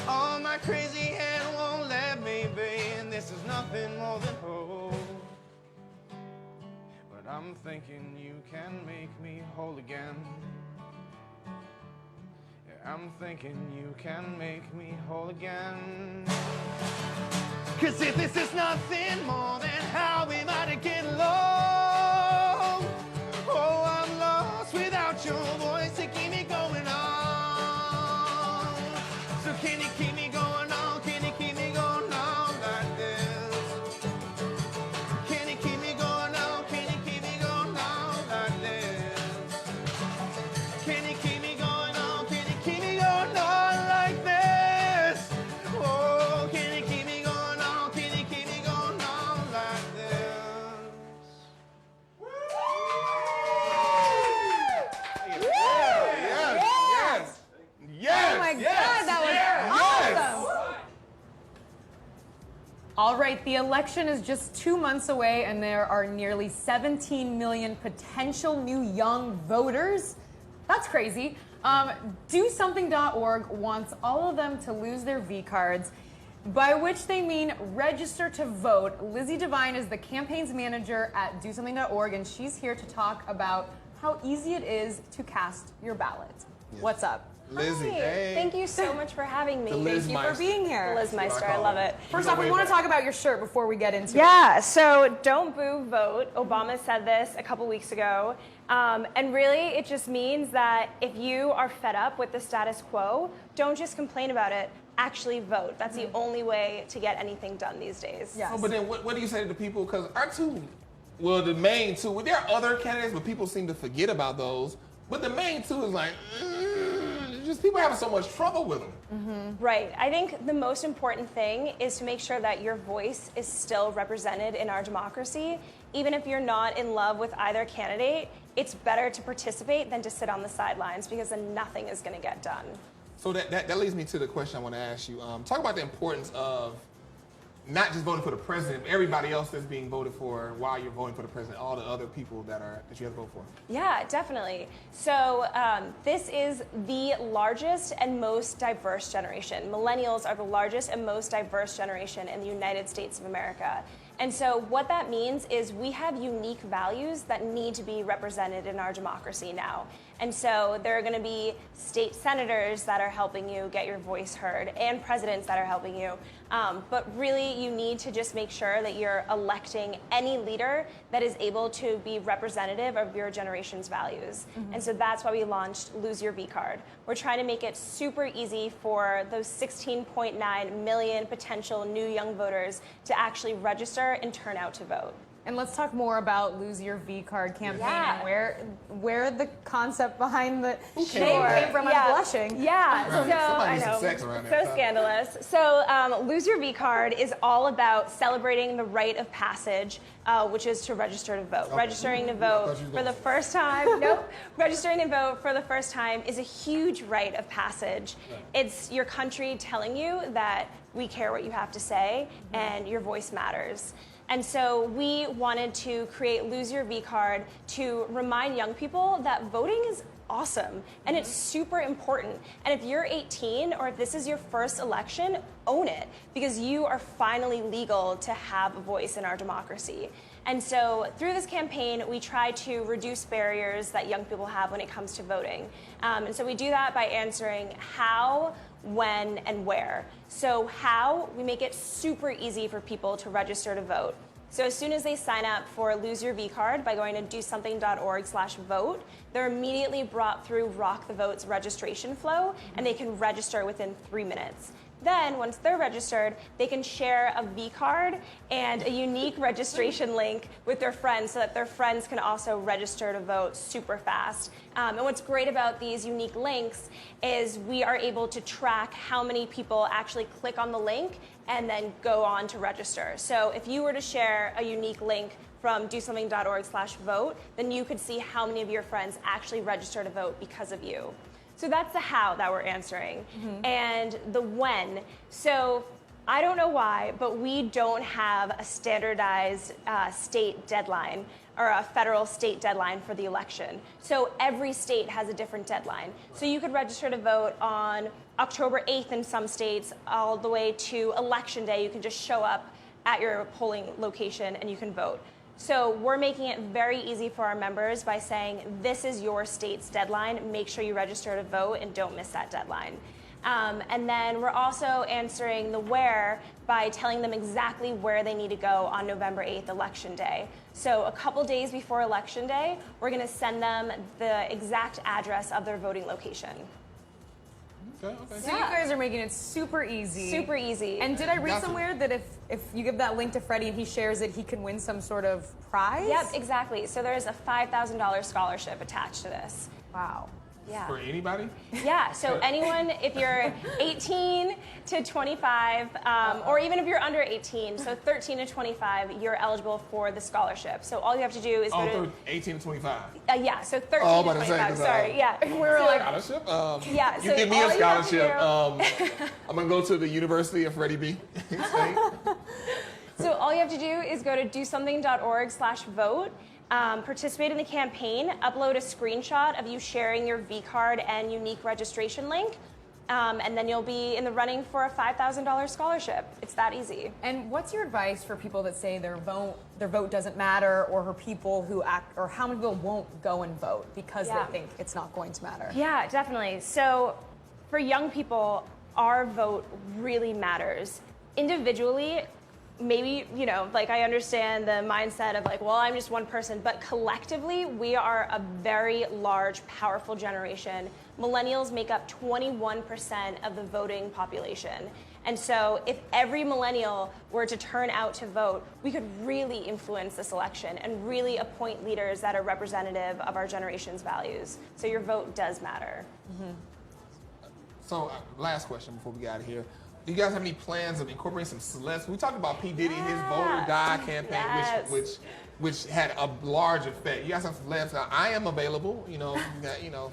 Oh, my crazy head won't let me be, and this is nothing more than hope. But I'm thinking you can make me whole again. Yeah, I'm thinking you can make me whole again. 'Cause if this is nothing more than how am I to get along? Oh, I'm lost without your voice to keep me going on. So can you keep me going on? Can you keep me going on like this? Can you keep me going on? Can you keep me going on like this? Can you keep me going on? Can you keep me going on like this? Oh, can you keep me going on? Can you keep me going on like this? Yes. Yes. Oh my yes, God, that was yes. awesome. All right, the election is just 2 months away, and there are nearly 17 million potential new young voters. That's crazy. DoSomething.org wants all of them to lose their V cards, by which they mean register to vote. Lizzie Devine is the campaigns manager at DoSomething.org, and she's here to talk about how easy it is to cast your ballot. What's up? Lizzie, Hi. hey. Thank you so much for having me. The Liz Thank you for Meister. being here. Liz Meister, I love it. First off, we want to talk about your shirt before we get into it. Yeah, so don't boo, vote. Obama said this a couple weeks ago. And really, it just means that if you are fed up with the status quo, don't just complain about it. Actually vote. That's the only way to get anything done these days. Yes. Oh, but then what do you say to the people? Because our two Well, the main two, well, there are other candidates, but people seem to forget about those. But the main two is like, just people having so much trouble with them. Right. I think the most important thing is to make sure that your voice is still represented in our democracy. Even if you're not in love with either candidate, it's better to participate than to sit on the sidelines because then nothing is going to get done. So that leads me to the question I want to ask you. Talk about the importance of not just voting for the president, but everybody else that's being voted for while you're voting for the president, all the other people that you have to vote for. Yeah, definitely. So this is the largest and most diverse generation. Millennials are the largest and most diverse generation in the United States of America. And so what that means is we have unique values that need to be represented in our democracy now. And so there are going to be state senators that are helping you get your voice heard and presidents that are helping you. But really, you need to just make sure that you're electing any leader that is able to be representative of your generation's values. And so that's why we launched Lose Your V Card. We're trying to make it super easy for those 16.9 million potential new young voters to actually register and turn out to vote. And let's talk more about Lose Your V Card campaign Yeah. and where the concept behind the name Sure. came from. Yeah. I'm blushing. Yeah, Somebody I needs some know. sex around there. So scandalous. So Lose Your V Card is all about celebrating the rite of passage, which is to register to vote. Okay. Registering to I vote thought you was for the going- first time. Nope. Registering to vote for the first time is a huge rite of passage. Right. It's your country telling you that we care what you have to say and your voice matters. And so we wanted to create Lose Your V Card to remind young people that voting is awesome and it's super important. And if you're 18 or if this is your first election, own it because you are finally legal to have a voice in our democracy. And so through this campaign, we try to reduce barriers that young people have when it comes to voting. And so we do that by answering how, when, and where. So how, we make it super easy for people to register to vote. So as soon as they sign up for Lose Your V Card by going to dosomething.org/vote, they're immediately brought through Rock the Vote's registration flow, and they can register within 3 minutes. Then, once they're registered, they can share a V card and a unique registration link with their friends so that their friends can also register to vote super fast. And what's great about these unique links is we are able to track how many people actually click on the link and then go on to register. So if you were to share a unique link from dosomething.org/vote, then you could see how many of your friends actually register to vote because of you. So that's the how that we're answering. And the when. So I don't know why, but we don't have a standardized state deadline or a federal state deadline for the election. So every state has a different deadline. So you could register to vote on October 8th in some states all the way to Election Day. You can just show up at your polling location and you can vote. So we're making it very easy for our members by saying, this is your state's deadline. Make sure you register to vote and don't miss that deadline. And then we're also answering the where by telling them exactly where they need to go on November 8th, Election Day. So a couple days before Election Day, we're going to send them the exact address of their voting location. Okay. So you guys are making it super easy. Super easy. And did I read Gotcha. somewhere that if you give that link to Freddie and he shares it, he can win some sort of prize? Yep, exactly. So there's a $5,000 scholarship attached to this. Wow. Yeah. For anybody? Yeah, so anyone, if you're 18 to 25, or even if you're under 18, so 13 to 25, you're eligible for the scholarship. So all you have to do is go to... 18 to 25. Yeah, so 13 Oh, to about to say, 25, 'cause, sorry, yeah. We're like... Scholarship? Yeah, You so give me a all you have to scholarship. I'm going to go to the University of Freddie B. So all you have to do is go to dosomething.org/vote, participate in the campaign, upload a screenshot of you sharing your V card and unique registration link, and then you'll be in the running for a $5,000 scholarship. It's that easy. And what's your advice for people that say their vote doesn't matter, or for people who act, or how many people won't go and vote because Yeah. they think it's not going to matter? Yeah, definitely. So for young people, our vote really matters. Individually, maybe, you know, like I understand the mindset of like, well, I'm just one person, but collectively, we are a very large, powerful generation. Millennials make up 21% of the voting population. And so if every millennial were to turn out to vote, we could really influence this election and really appoint leaders that are representative of our generation's values. So your vote does matter. So, last question before we get out of here. Do you guys have any plans of incorporating some celebs? We talked about P. Diddy, his Vote or Die campaign, which had a large effect. You guys have celebs. Now, I am available,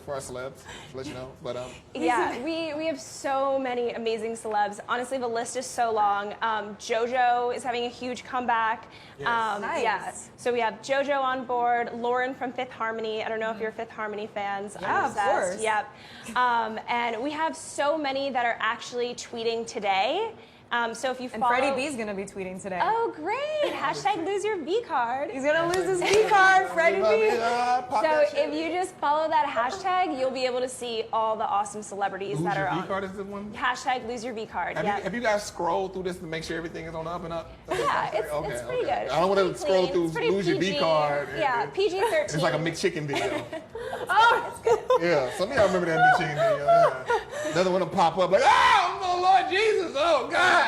for our celebs, to let you know. But yeah, we have so many amazing celebs. Honestly, the list is so long. JoJo is having a huge comeback. Yes. Nice. Yeah. So we have JoJo on board, Lauren from Fifth Harmony. I don't know if you're Fifth Harmony fans. Yeah, of course. Yep. And we have so many that are actually tweeting today. So if you follow... And Freddie B's going to be tweeting today. Oh, great. Hashtag lose your V card. He's going to lose his V card, Freddie B. So if you just follow that hashtag, you'll be able to see all the awesome celebrities that are on. Lose your V card is the one? Hashtag lose your V card. Have you guys scrolled through this to make sure everything is on the up and up? Yeah, it's pretty good. I don't want to scroll through lose your V card. Yeah, PG-13. It's like a McChicken video. Oh, it's good. Yeah, some of y'all remember that McChicken video. Yeah. Doesn't want to pop up like, oh, Lord Jesus, oh, God.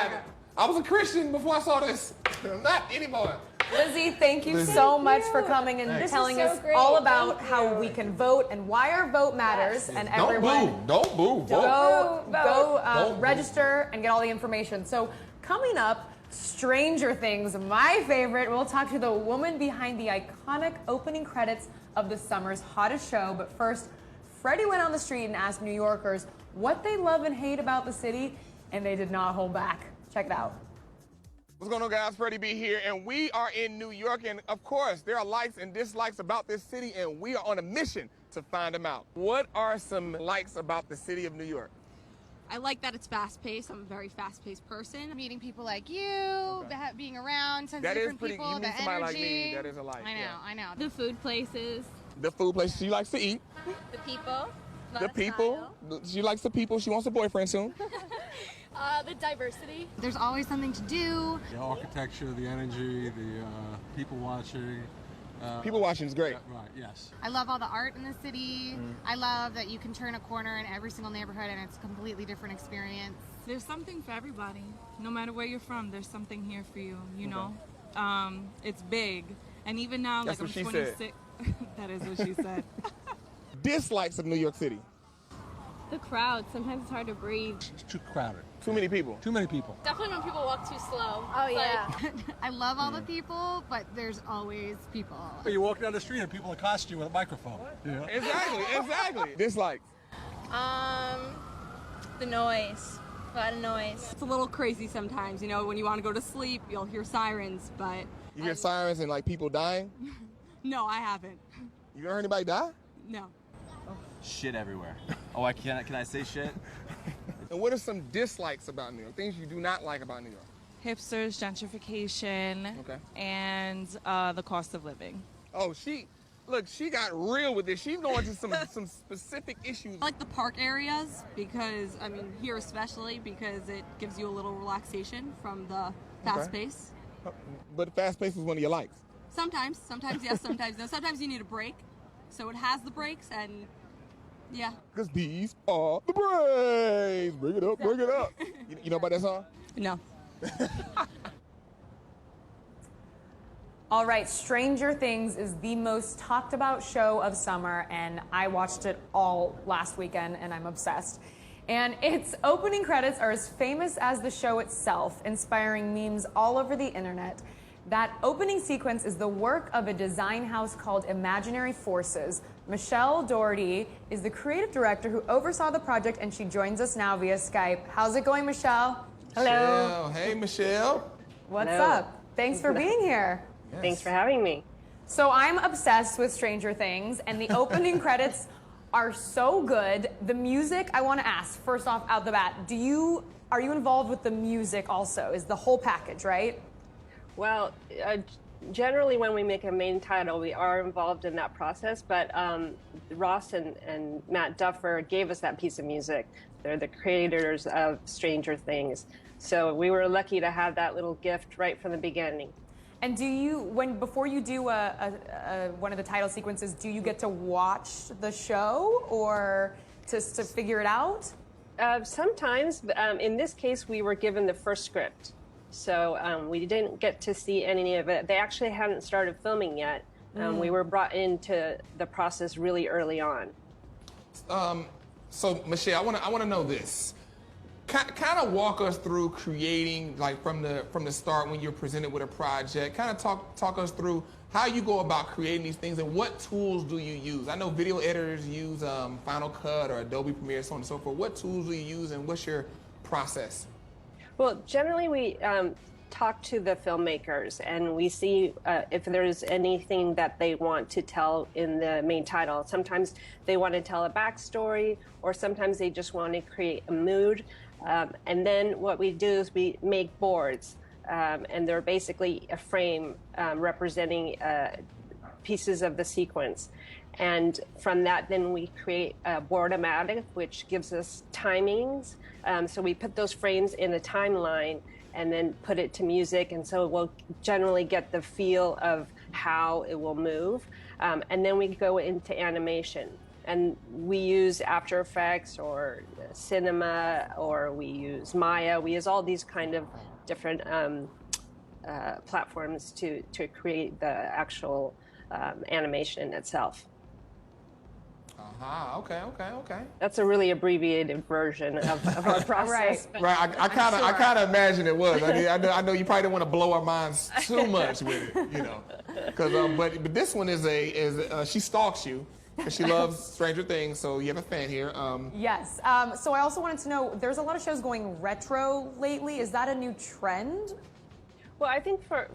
I was a Christian before I saw this. Not anymore. Lizzie, thank you so much for coming and telling us all about how we can vote and why our vote matters. And everyone, Don't boo. Go register and get all the information. So coming up, Stranger Things, my favorite. We'll talk to the woman behind the iconic opening credits of the summer's hottest show. But first, Freddie went on the street and asked New Yorkers what they love and hate about the city, and they did not hold back. Check it out. What's going on, guys? Freddie B here, and we are in New York, and of course, there are likes and dislikes about this city, and we are on a mission to find them out. What are some likes about the city of New York? I like that it's fast-paced. I'm a very fast-paced person. Meeting people like you, being around tons of different people, you meet somebody like me, that is a like. I know. The food places. The food places she likes to eat. The people. The people. She likes the people. She wants a boyfriend soon. The diversity. There's always something to do. The architecture, the energy, the people watching. People watching is great. Right, yes. I love all the art in the city. I love that you can turn a corner in every single neighborhood and it's a completely different experience. There's something for everybody. No matter where you're from, there's something here for you, you know? It's big. And even now, That's like what I'm she 26. said. That is what she said. Dislikes of New York City. The crowd. Sometimes it's hard to breathe. It's too crowded. Too many people. Too many people. Definitely when people walk too slow. Oh, yeah. I love all the people, but there's always people. You walk down the street and people accost you with a microphone. Yeah. Exactly. Dislikes. The noise. A lot of noise. It's a little crazy sometimes, you know, when you want to go to sleep, you'll hear sirens, but... You hear sirens and like people dying? No, I haven't. You ever heard anybody die? No. Shit everywhere. Oh, can I say shit? And what are some dislikes about New York? Things you do not like about New York? Hipsters, gentrification, and the cost of living. Oh, she got real with this. She's going to some specific issues. I like the park areas because, I mean, here especially, because it gives you a little relaxation from the fast pace. But fast pace is one of your likes. Sometimes yes, sometimes no. Sometimes you need a break. So it has the breaks and yeah. Because these are the breaks. Bring it up. You know about that song? No. All right, Stranger Things is the most talked about show of summer, and I watched it all last weekend, and I'm obsessed. And its opening credits are as famous as the show itself, inspiring memes all over the internet. That opening sequence is the work of a design house called Imaginary Forces. Michelle Doherty is the creative director who oversaw the project, and she joins us now via Skype. How's it going, Michelle? Hello. Hey, Michelle. What's up? Thanks for being here. Yes. Thanks for having me. So I'm obsessed with Stranger Things, and the opening credits are so good. The music, I want to ask, first off, out the bat, are you involved with the music also? Is the whole package, right? Well, generally when we make a main title, we are involved in that process, but Ross and Matt Duffer gave us that piece of music. They're the creators of Stranger Things. So we were lucky to have that little gift right from the beginning. And before you do one of the title sequences, do you get to watch the show or to figure it out? Sometimes. In this case, we were given the first script. So we didn't get to see any of it. They actually hadn't started filming yet. We were brought into the process really early on. So Michelle, I want to know this. Kind of walk us through creating, like from the start when you're presented with a project. Kind of talk us through how you go about creating these things and what tools do you use. I know video editors use Final Cut or Adobe Premiere, so on and so forth. What tools do you use and what's your process? Well, generally we talk to the filmmakers and we see if there's anything that they want to tell in the main title. Sometimes they want to tell a backstory, or sometimes they just want to create a mood. And then what we do is we make boards, and they're basically a frame representing pieces of the sequence. And from that, then we create a board-o-matic, which gives us timings. So we put those frames in a timeline and then put it to music, and so we'll generally get the feel of how it will move. And then we go into animation. And we use After Effects or Cinema, or we use Maya. We use all these kind of different platforms to create the actual animation itself. Okay. That's a really abbreviated version of our process. Right. I kind of imagine it was. I know you probably didn't want to blow our minds too much with it, you know. Because but this one is she stalks you. Because she loves Stranger Things, so you have a fan here. Yes. So I also wanted to know, there's a lot of shows going retro lately. Is that a new trend? Well, I think for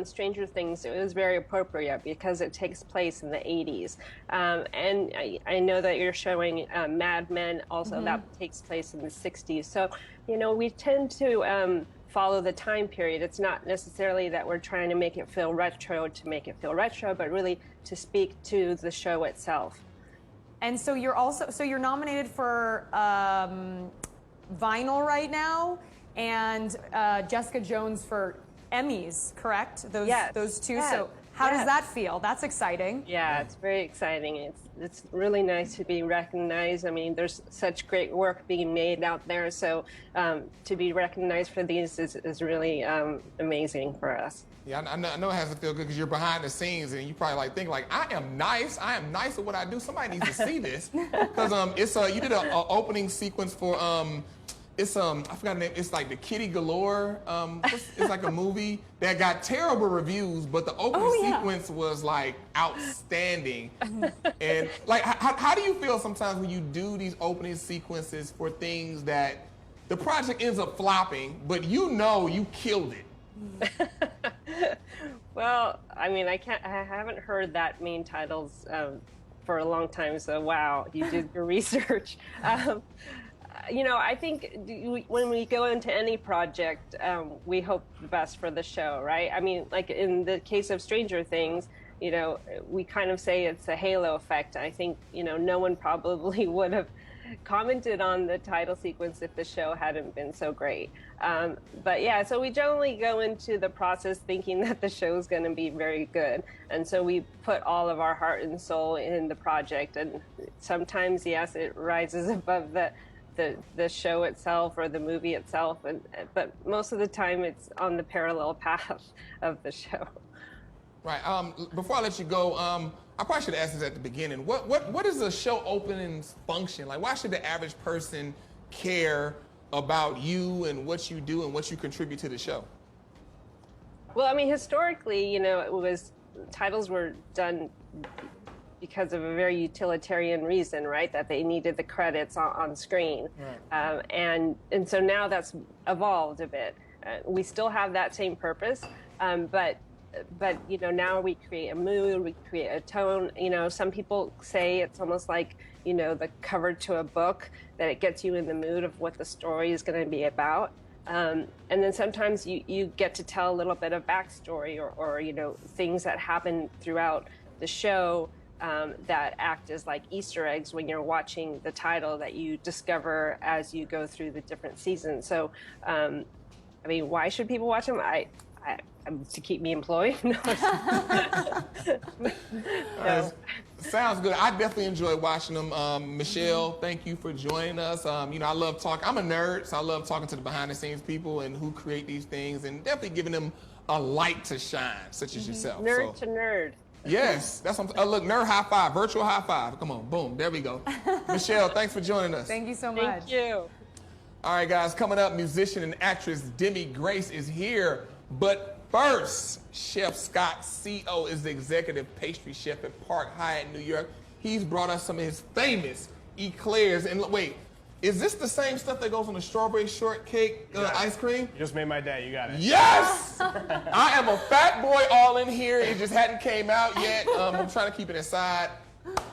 Stranger Things, it was very appropriate because it takes place in the 80s. And I know that you're showing Mad Men, also that takes place in the 60s. So, you know, we tend to follow the time period. It's not necessarily that we're trying to make it feel retro to make it feel retro, but really to speak to the show itself. And so you're nominated for Vinyl right now, and Jessica Jones for Emmys, correct? Those two. Yes. So how does that feel? That's exciting. Yeah, it's very exciting. It's really nice to be recognized. I mean, there's such great work being made out there, so to be recognized for these is really amazing for us. Yeah, I know it has to feel good because you're behind the scenes and you probably think I am nice at what I do. Somebody needs to see this because it's you did an opening sequence for it's I forgot the name. It's like the Kitty Galore. It's like a movie that got terrible reviews, but the opening sequence was like outstanding. And like, how do you feel sometimes when you do these opening sequences for things that the project ends up flopping, but you know you killed it? Well, I mean, I haven't heard that main titles for a long time. So wow, you did your research. You know, I think when we go into any project, we hope the best for the show, right? I mean, like in the case of Stranger Things, you know, we kind of say it's a halo effect. I think, you know, no one probably would have commented on the title sequence if the show hadn't been so great. But yeah, so we generally go into the process thinking that the show is going to be very good. And so we put all of our heart and soul in the project. And sometimes, yes, it rises above the show itself or the movie itself, but most of the time it's on the parallel path of the show. Right. Before I let you go, I probably should ask this at the beginning. What is a show opening's function? Like, why should the average person care about you and what you do and what you contribute to the show? Well, I mean, historically, you know, titles were done because of a very utilitarian reason, right? That they needed the credits on screen. Right. And so now that's evolved a bit. We still have that same purpose, but you know, now we create a mood, we create a tone. You know, some people say it's almost like, you know, the cover to a book, that it gets you in the mood of what the story is going to be about. And then sometimes you get to tell a little bit of backstory or you know, things that happen throughout the show that act as like Easter eggs when you're watching the title that you discover as you go through the different seasons. So, I mean, why should people watch them? I to keep me employed. Sounds good. I definitely enjoy watching them. Michelle, thank you for joining us. You know, I love talking. I'm a nerd, so I love talking to the behind-the-scenes people and who create these things, and definitely giving them a light to shine, such as yourself. Nerd to nerd. Yes, that's what look, nerd high five, virtual high five. Come on, boom, there we go. Michelle, thanks for joining us. Thank you so much. Thank you. All right, guys, coming up, musician and actress Demi Grace is here. But first, Chef Scott C.O. is the executive pastry chef at Park Hyatt, New York. He's brought us some of his famous eclairs. And wait, is this the same stuff that goes on the strawberry shortcake ice cream? You just made my day. You got it. Yes! I am a fat boy all in here. It just hadn't came out yet. I'm trying to keep it inside.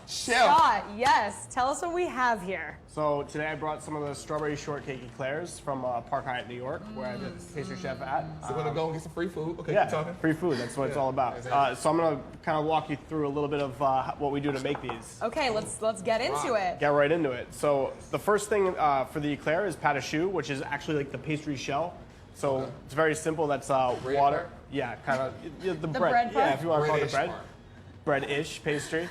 Chef. Scott, yes. Tell us what we have here. So today I brought some of the strawberry shortcake eclairs from Park Hyatt, New York, where I did pastry chef at. So we're gonna go and get some free food. Okay, yeah, keep talking. free food. That's what it's all about. Exactly. So I'm gonna kind of walk you through a little bit of what we do to make these. Okay, let's get into it. Get right into it. So the first thing for the eclair is pâte à choux, which is actually like the pastry shell. So it's very simple. That's water. Part? Yeah, kind of the bread. bread part? Yeah, if you want to call it Bread-ish bread. Bread-ish pastry.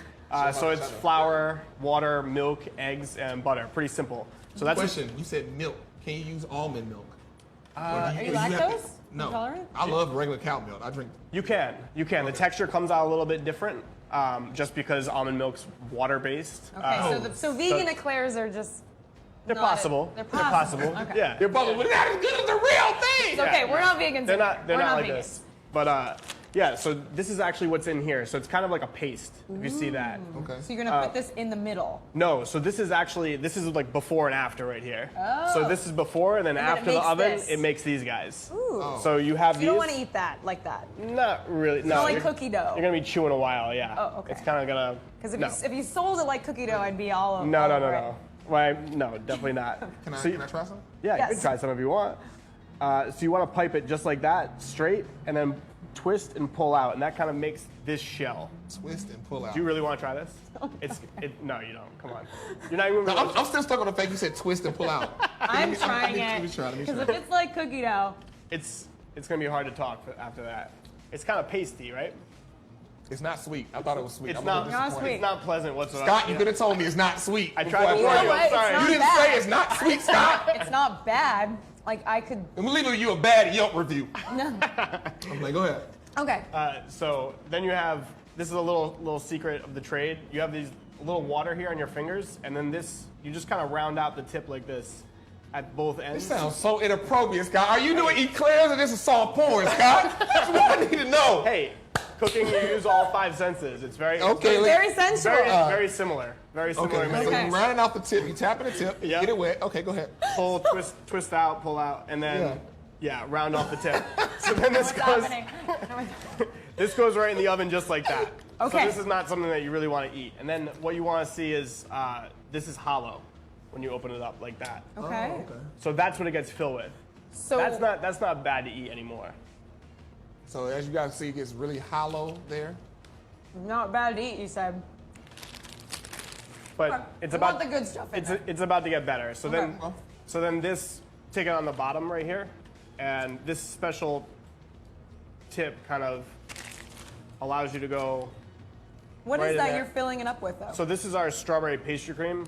So it's flour, water, milk, eggs, and butter. Pretty simple. So that's Question, you said milk. Can you use almond milk? Are you lactose? No. Intolerant? I love regular cow milk. I drink. You can. The texture comes out a little bit different, just because almond milk's water-based. Okay, so vegan eclairs are just. They're possible. They're possible. Okay. Okay. Yeah. They're possible, but not as good as the real thing. It's okay, we're not vegans. They're here. not. They're We're not like vegans. this. But yeah. So this is actually what's in here. So it's kind of like a paste. If you see that. Okay. So you're gonna put this in the middle. No. So this is like before and after right here. Oh. So this is before, and then And then it after the makes oven, this. it makes these guys. Ooh. So you have You these. don't want to eat that like that. Not really. It's no. not like you're- cookie dough. You're gonna be chewing a while. Yeah. Oh, okay. It's kind of gonna. Because no. if you sold it like cookie dough, I'd be all over. No, no, all no, over it. no. Why? No, definitely not. Can I try some? Yeah, Yes. you can try some if you want. So you want to pipe it just like that, straight, and then twist and pull out, and that kind of makes this shell. Twist and pull out. Do you really want to try this? No, you don't. Come on. You're not even. No, I'm still stuck on the fact you said twist and pull out. I'm trying Let it. me try. Because if it's like cookie dough, It's gonna be hard to talk after that. It's kind of pasty, right? It's not sweet. I thought it was sweet. It's I'm not. disappointed. It's not pleasant whatsoever. Scott, you could have told me it's not sweet. I tried to before warn you. what? I'm It's sorry. not You didn't bad. say it's not sweet, Scott. it's not bad. Like I could. I'm leaving you a bad Yelp review. No. I'm like, go ahead. Okay. So then you have. This is a little secret of the trade. You have these little water here on your fingers, and then this. You just kind of round out the tip like this, at both ends. This sounds so inappropriate, Scott. Are you doing eclairs or this is soft porn, Scott? That's what I need to know. Hey, cooking, you use all 5 senses. It's very Okay, it's Very sensual. very similar. Very similar. Okay, so Okay. you're rounding off the tip. You tapping the tip. Yeah. Get it wet. Okay, go ahead. Pull, twist out, pull out, and then round off the tip. So then this What's goes. happening? This goes right in the oven just like that. Okay. So this is not something that you really want to eat. And then what you want to see is this is hollow when you open it up like that. Okay. So that's what it gets filled with. So That's not bad to eat anymore. So as you guys see, it gets really hollow there. not bad to eat, you said. But it's We about want the good stuff in there. it's about to get better. So Okay. then this, take it on the bottom right here, and this special tip kind of allows you to go. What right is in that there. you're filling it up with, though? So this is our strawberry pastry cream.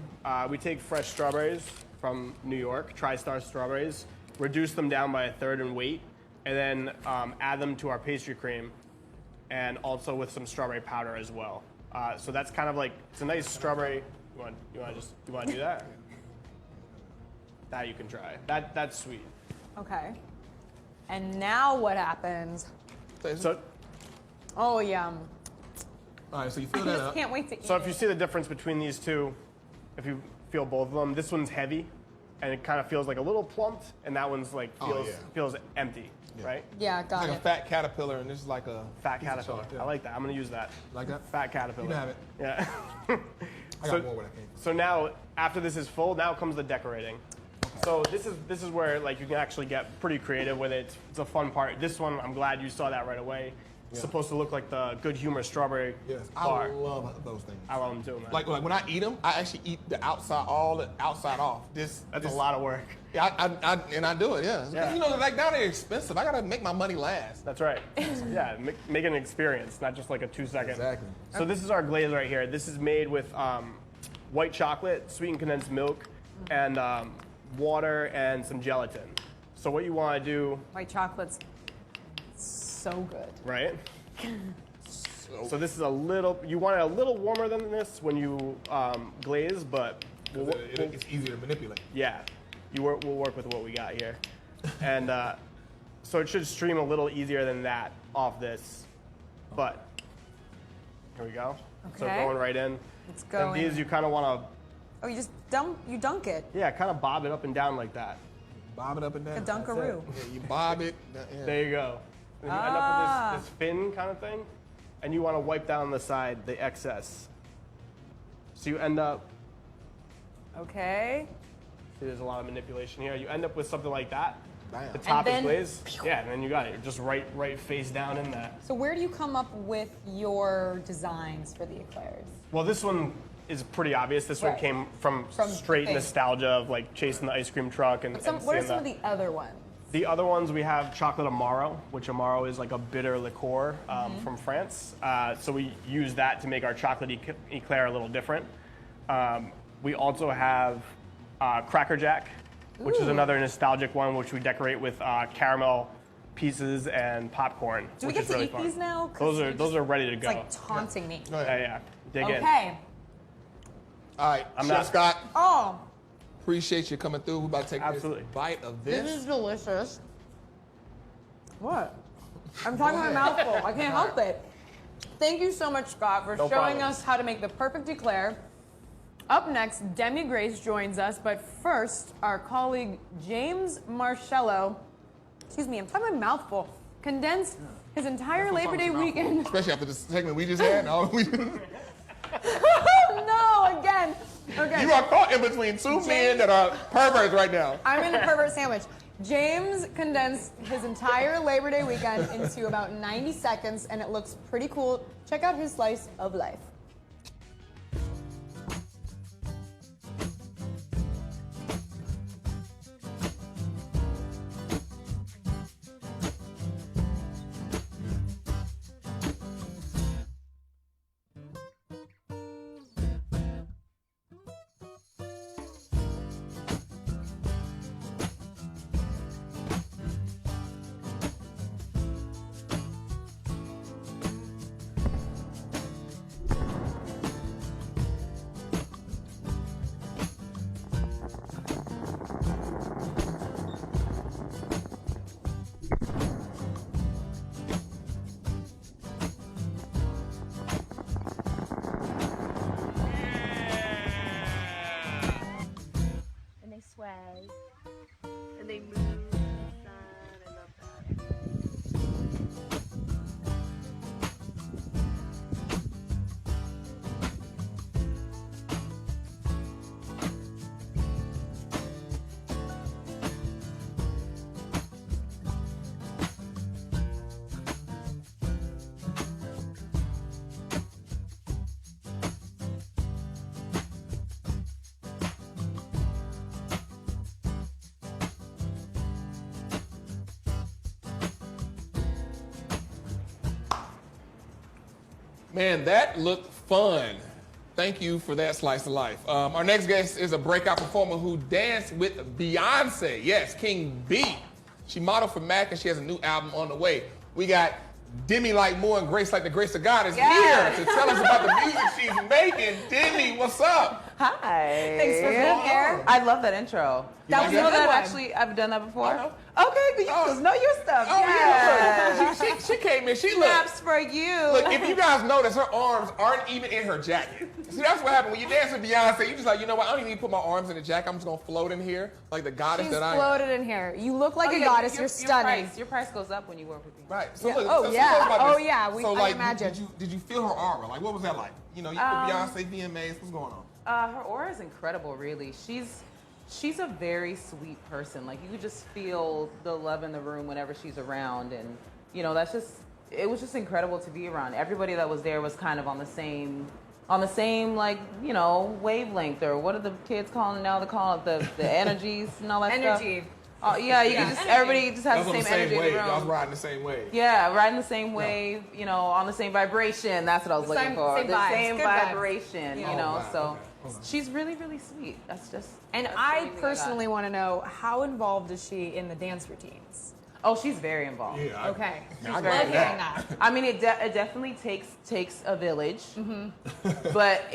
We take fresh strawberries from New York, TriStar strawberries, reduce them down by 1/3 in weight, and then add them to our pastry cream, and also with some strawberry powder as well. So that's kind of like, it's a nice strawberry. You want to do that? That you can try. That's sweet. Okay. And now what happens? So, Oh, yum. All right, so you I fill that just up. can't wait to eat so if it. you see the difference between these two, if you feel both of them, this one's heavy, and it kind of feels like a little plumped, and that one's like feels empty, right? Yeah, got It's like it. a fat caterpillar, and this is like a Fat piece of caterpillar. chalk, yeah. I like that. I'm gonna use that. Like that? Fat caterpillar. You can have it. Yeah. I got more where that came from. So now, after this is full, now comes the decorating. So this is where like you can actually get pretty creative with it. It's a fun part. This one, I'm glad you saw that right away. It's supposed to look like the Good Humor strawberry bar. I love those things. I love them too, man. Like when I eat them, I actually eat the outside, all the outside off. That's a lot of work. Yeah, I do it. Yeah. You know, like now they're expensive. I gotta make my money last. That's right. Yeah, make it an experience, not just like a 2-second. Exactly. So this is our glaze right here. This is made with white chocolate, sweetened condensed milk, and water and some gelatin. So what you want to do? White chocolate's so good. Right. So this is a little. You want it a little warmer than this when you glaze, but it's easier to manipulate. Yeah, we'll work with what we got here, and so it should stream a little easier than that off this. But here we go. So Okay. going right in. Let's go And these in. you kind of want to. Oh, you just dunk it. Yeah, kind of bob it up and down like that. Bob it up and down. A dunkaroo. Yeah, you bob it. Yeah. There you go. And you end up with this fin kind of thing, and you want to wipe down the side, the excess. So you end up. Okay. See, there's a lot of manipulation here. You end up with something like that. Bam. The top And is then- glazed. Yeah, and then you got it. You're just right face down in there. So where do you come up with your designs for the eclairs? Well, this one is pretty obvious. This one Right. came from straight thing. nostalgia of like chasing the ice cream truck and. What are seeing some of that. the other ones? The other ones we have chocolate amaro, which amaro is like a bitter liqueur from France. So we use that to make our chocolate eclair a little different. We also have Cracker Jack, which is Ooh. another nostalgic one, which we decorate with caramel pieces and popcorn. Do we which get is to really eat fun. these now? 'Cause Those are ready to go. It's like taunting me. Yeah. Dig in. Okay. All right, I'm Chef not- Scott. Oh, Appreciate you coming through. We're about to take Absolutely. this bite of this this. is delicious. What? I'm talking my mouth full. I can't help it. Thank you so much, Scott, for No showing problem. us how to make the perfect eclair. Up next, Demi Grace joins us, but first, our colleague James Marcello, excuse me, I'm talking my mouth full, condensed his entire Labor Day weekend. Especially after the segment we just had. No, No, again. Okay. You are caught in between two men that are perverts right now. I'm in a pervert sandwich. James condensed his entire Labor Day weekend into about 90 seconds, and it looks pretty cool. Check out his slice of life. And they sway. And they move. I love that. Man, that looked fun. Thank you for that slice of life. Our next guest is a breakout performer who danced with Beyonce. Yes, King B. She modeled for MAC and she has a new album on the way. We got Demi like more and Grace like the grace of God is here to tell us about the music she's making. Demi, what's up? Hi. Thanks for being here. I love that intro. You like You know that? that actually I've done that before? I know. Okay, but you just know your stuff. Oh, yeah. yeah. She came in. She looked. Snaps for you. Look, if you guys notice, her arms aren't even in her jacket. See, that's what happened when you dance with Beyonce. You just like, you know what? I don't even need to put my arms in the jacket. I'm just gonna float in here like the goddess She's that I am. floated in here. You look like a goddess. You're stunning. Your price goes up when you work with me. Right. So Yeah. look, Oh, so yeah. talk about Oh, this. yeah. So I like, imagine. did you feel her aura? Like, what was that like? You know, you put Beyonce, VMAs. What's going on? Her aura is incredible, really. She's a very sweet person. Like you could just feel the love in the room whenever she's around, and you know that's just it was just incredible to be around. Everybody that was there was kind of on the same like, you know, wavelength, or what are the kids calling it now? They call it the energies and all that stuff. Energy. Oh yeah, you can just everybody just has the same energy wave. in the room. Y'all was riding the same wave. Yeah, riding the same wave, you know, on the same vibration. That's what I was looking for. Same The vibes. same Good vibes. vibration, you know. So she's really, really sweet. That's just. And I personally want to know, how involved is she in the dance routines? Oh, she's very involved. Yeah. Okay. She's I very love hearing that. I mean, it definitely takes a village, but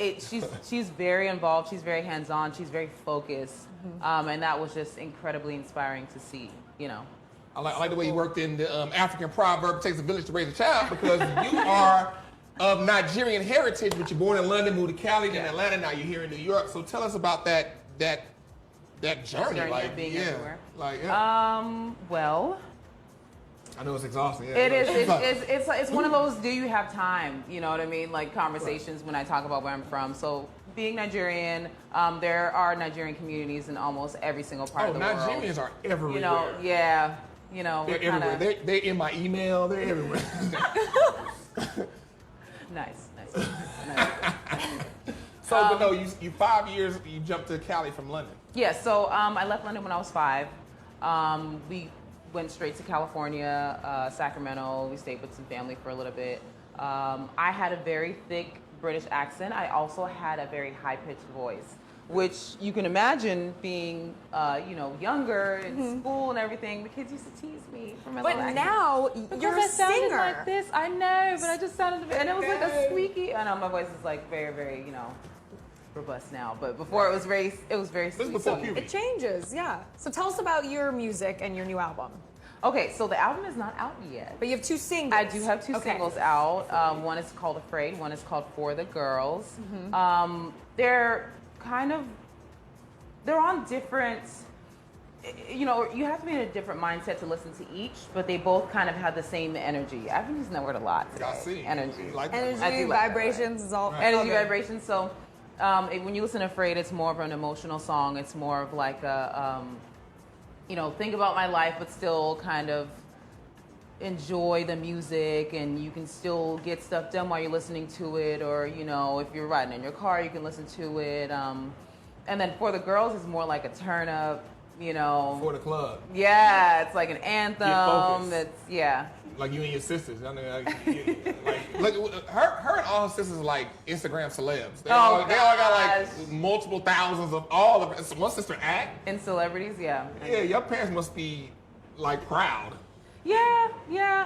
she's very involved. She's very hands-on. She's very focused, and that was just incredibly inspiring to see. You know. I like the way you worked in the African proverb, it takes a village to raise a child, because you are of Nigerian heritage, but you're born in London, moved to Cali, then Atlanta, now you're here in New York. So tell us about that journey. Like, being everywhere. Like, well, I know it's exhausting. Yeah, it is. It's one of those, do you have time? You know what I mean? Like conversations when I talk about where I'm from. So being Nigerian, there are Nigerian communities in almost every single part of the world. Nigerians are everywhere. You know, yeah. You know, they're everywhere. They're in my email. They're everywhere. Nice. So, but no, you 5 years, you jumped to Cali from London. Yeah, so I left London when I was 5. We went straight to California, Sacramento. We stayed with some family for a little bit. I had a very thick British accent. I also had a very high-pitched voice, which you can imagine being, you know, younger in school and everything. The kids used to tease me for my But little accent. now you're a sounded singer. like this. I know, but I just sounded, and it was like a squeaky. I know my voice is like very, very, you know, robust now. But before it was very sweet. Before puberty. It changes, yeah. So tell us about your music and your new album. Okay, so the album is not out yet. But you have 2 singles. I do have 2 singles out. One is called Afraid. One is called For the Girls. They're kind of, they're on different, you know, you have to be in a different mindset to listen to each, but they both kind of have the same energy. I've been using that word a lot today. I see. Energy. Like Energy, vibrations is all. Energy, vibrations. So when you listen to Afraid, it's more of an emotional song. It's more of like a, you know, think about my life, but still kind of enjoy the music, and you can still get stuff done while you're listening to it, or, you know, if you're riding in your car, you can listen to it. And then For the Girls is more like a turn up, you know. For the club. Yeah, it's like an anthem. Get It's, like you and your sisters. I mean, like her and all her sisters are like Instagram celebs. They all got like multiple thousands of all of it. One sister act. And celebrities, yeah. Yeah, your parents must be like proud. Yeah,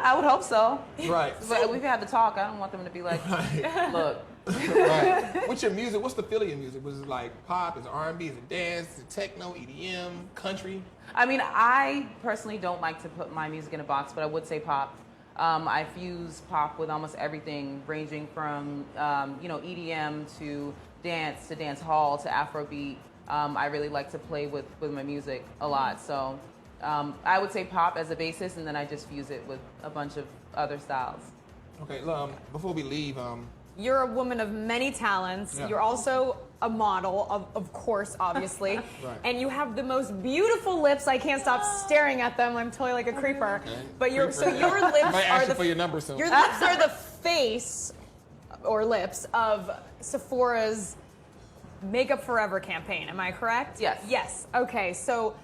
I would hope so. Right. But we've had the talk. I don't want them to be like, look. Right. What's your music? What's the feel of your music? Was it like pop? Is it R&B? Is it dance? Is it techno? EDM? Country? I mean, I personally don't like to put my music in a box, but I would say pop. I fuse pop with almost everything, ranging from you know, EDM to dance hall to Afrobeat. I really like to play with my music a lot. So I would say pop as a basis, and then I just fuse it with a bunch of other styles. Okay, before we leave, You're a woman of many talents. Yeah. You're also a model, of course, obviously. Right. And you have the most beautiful lips. I can't stop staring at them. I'm totally like a creeper. Okay. But your lips Might ask are you for your number soon. Your lips are the face or lips of Sephora's Makeup Forever campaign. Am I correct? Yes. Yes. Okay. So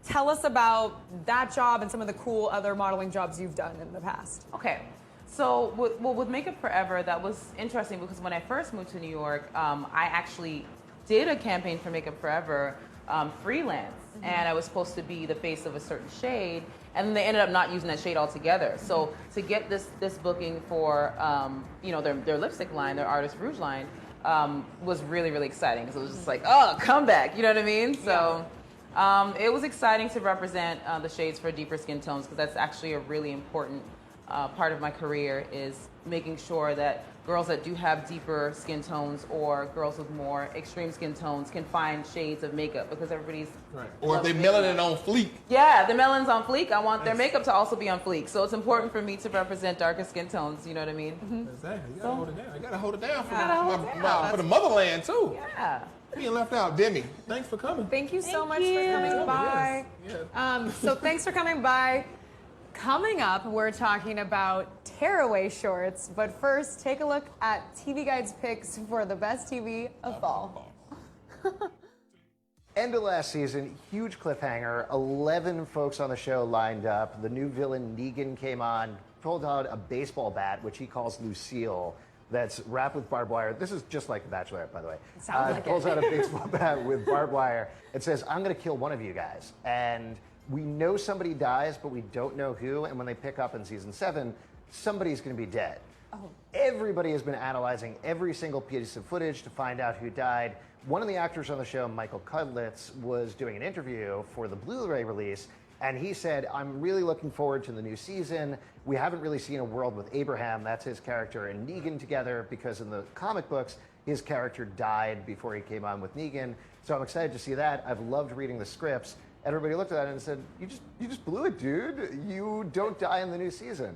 tell us about that job and some of the cool other modeling jobs you've done in the past. Okay. So with Makeup Forever, that was interesting because when I first moved to New York, I actually did a campaign for Makeup Forever freelance, and I was supposed to be the face of a certain shade, and they ended up not using that shade altogether. So to get this booking for you know, their lipstick line, their Artist Rouge line, was really, really exciting because it was just like, oh, comeback, you know what I mean? So it was exciting to represent the shades for deeper skin tones because that's actually a really important part of my career, is making sure that girls that do have deeper skin tones or girls with more extreme skin tones can find shades of makeup, because everybody's right. Or if they melanin on fleek. Yeah, the melanin's on fleek. I want their makeup to also be on fleek. So it's important for me to represent darker skin tones, you know what I mean? Exactly. You gotta hold it down. You gotta hold it down for the for motherland too. Yeah. Being left out. Demi, thanks for coming. Thank you so much for coming by. Yes. So thanks for coming by. Coming up, we're talking about tearaway shorts, but first, take a look at TV Guide's picks for the best TV of fall. End of last season, huge cliffhanger, 11 folks on the show lined up. The new villain, Negan, came on, pulled out a baseball bat, which he calls Lucille, that's wrapped with barbed wire. This is just like The Bachelor, by the way. Sounds like pulls it. out a baseball bat with barbed wire and says, I'm going to kill one of you guys. And we know somebody dies, but we don't know who. And when they pick up in season 7, somebody's going to be dead. Oh. Everybody has been analyzing every single piece of footage to find out who died. One of the actors on the show, Michael Cudlitz, was doing an interview for the Blu-ray release, and he said, I'm really looking forward to the new season. We haven't really seen a world with Abraham, that's his character, and Negan together, because in the comic books, his character died before he came on with Negan. So I'm excited to see that. I've loved reading the scripts. Everybody looked at that and said, you just blew it, dude. You don't die in the new season.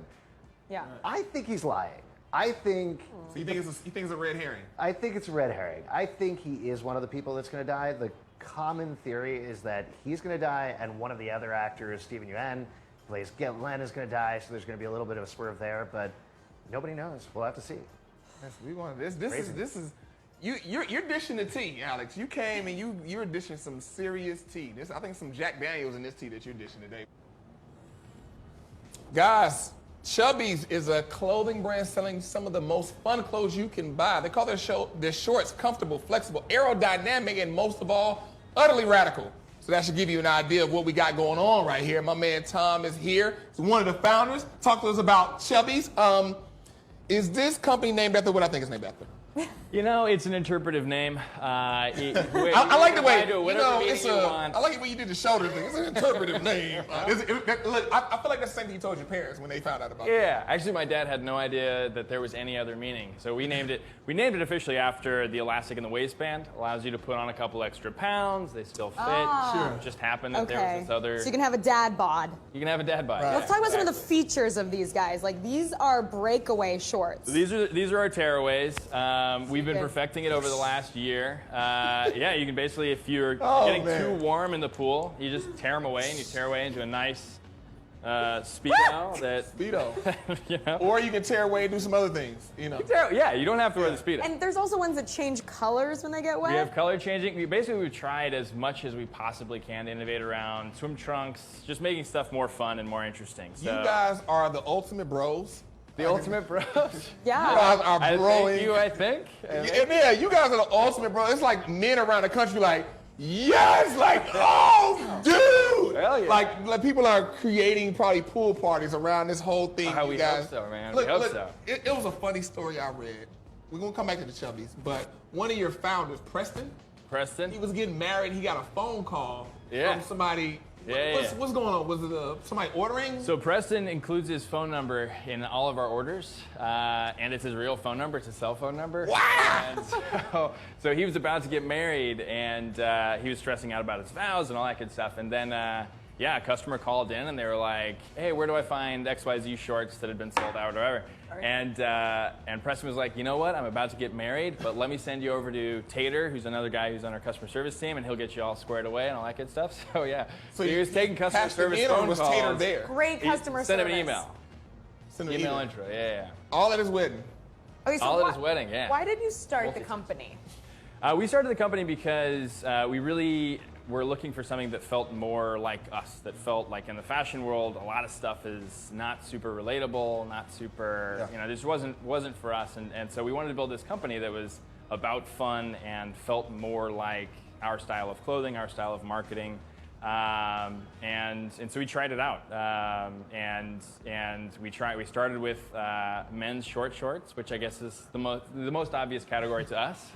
Yeah. I think he's lying. I think. So you think it's a red herring? I think it's a red herring. I think he is one of the people that's going to die. The common theory is that he's going to die, and one of the other actors, Steven Yeun, plays Glenn, is going to die. So there's going to be a little bit of a swerve there, but nobody knows. We'll have to see. We want this. This is. You're dishing the tea, Alex. You came and you're dishing some serious tea. I think some Jack Daniels in this tea that you're dishing today. Guys, Chubbies is a clothing brand selling some of the most fun clothes you can buy. They call their shorts comfortable, flexible, aerodynamic, and most of all, utterly radical. So that should give you an idea of what we got going on right here. My man Tom is here. He's one of the founders. Talk to us about Chubbies. Is this company named after what I think it's named after? You know, it's an interpretive name. I like the way, I I like it when you did the shoulder thing. It's an interpretive name. Look, I feel like that's the same thing you told your parents when they found out about it. Yeah, actually my dad had no idea that there was any other meaning. So we named it officially after the elastic in the waistband. Allows you to put on a couple extra pounds. They still fit. Sure. It just happened that there was this other. So you can have a dad bod. You can have a dad bod. Let's talk about some of the features of these guys. Like, these are breakaway shorts. So these are our tearaways. We've been perfecting it over the last year. Yeah, you can basically, if you're getting too warm in the pool, you just tear them away, and you tear away into a nice Speedo. You know? Or you can tear away and do some other things. You know. Yeah, you don't have to wear the Speedo. And there's also ones that change colors when they get wet. We have color changing. We've tried as much as we possibly can to innovate around swim trunks, just making stuff more fun and more interesting. So, you guys are the ultimate bros. The ultimate bros? Yeah. You guys are broing. I think. Yeah, you guys are the ultimate bros. It's like men around the country like, yes, like, oh, dude. Hell yeah. Like people are creating probably pool parties around this whole thing. We guys. hope so, man. Look, we hope so. It was a funny story I read. We're going to come back to the Chubbies, but one of your founders, Preston, he was getting married. He got a phone call from somebody. What's going on? Was it somebody ordering? So Preston includes his phone number in all of our orders, and it's his real phone number. It's a cell phone number. Wow! And so he was about to get married, and he was stressing out about his vows and all that good stuff. And then, a customer called in, and they were like, "Hey, where do I find XYZ shorts that had been sold out or whatever?" And Preston was like, "You know what? I'm about to get married, but let me send you over to Tater, who's another guy who's on our customer service team, and he'll get you all squared away and all that good stuff." So yeah, so he was taking customer service phone calls. Tater there? Great customer Send service. him an email. Send him an email intro. Yeah. All at his wedding. Okay, so all at his wedding. Yeah. Why did you start the company? We started the company because we really were looking for something that felt more like us, that felt like in the fashion world, a lot of stuff is not super relatable, not super, this wasn't for us. And so we wanted to build this company that was about fun and felt more like our style of clothing, our style of marketing. And so we tried it out, and we started with men's short shorts, which I guess is the most obvious category to us.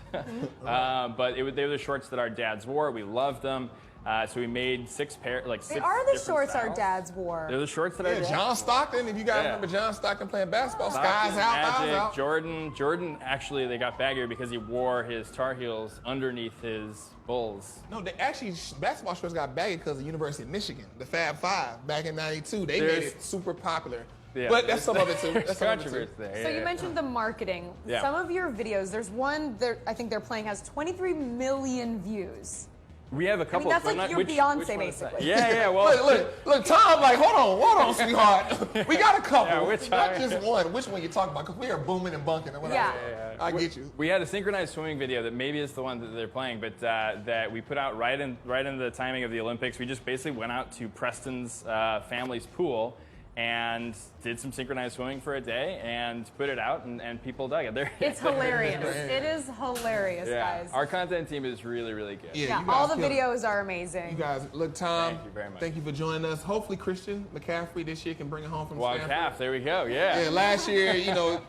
But they were the shorts that our dads wore. We loved them. So we made 6 pair, like 6 They are the different shorts styles. our dads wore. They're the shorts that our dads John wore. Stockton, if you guys remember John Stockton playing basketball, skies out, Magic, eyes out. Jordan, actually, they got baggier because he wore his Tar Heels underneath his Bulls. No, they actually, basketball shorts got baggy because of the University of Michigan, the Fab Five, back in '92. They made it super popular. Yeah, but that's some of it too. There's controversy there. So you mentioned the marketing. Yeah. Some of your videos, there's one that I think they're playing has 23 million views. We have a couple. that's like your Beyonce, basically. Yeah. Well, look. Tom, like, hold on, sweetheart. We got a couple. Yeah, not just one. Which one you talking about? Because we are booming and bunking. And I get you. We had a synchronized swimming video that maybe is the one that they're playing, but that we put out right in the timing of the Olympics. We just basically went out to Preston's family's pool and did some synchronized swimming for a day and put it out, and people dug it. It's hilarious. It is hilarious, guys. Our content team is really, really good. Yeah, all the videos are amazing. You guys, look, Tom. Thank you very much. Thank you for joining us. Hopefully, Christian McCaffrey this year can bring it home from Wild Stanford. calf. There we go. Yeah. Yeah. Last year,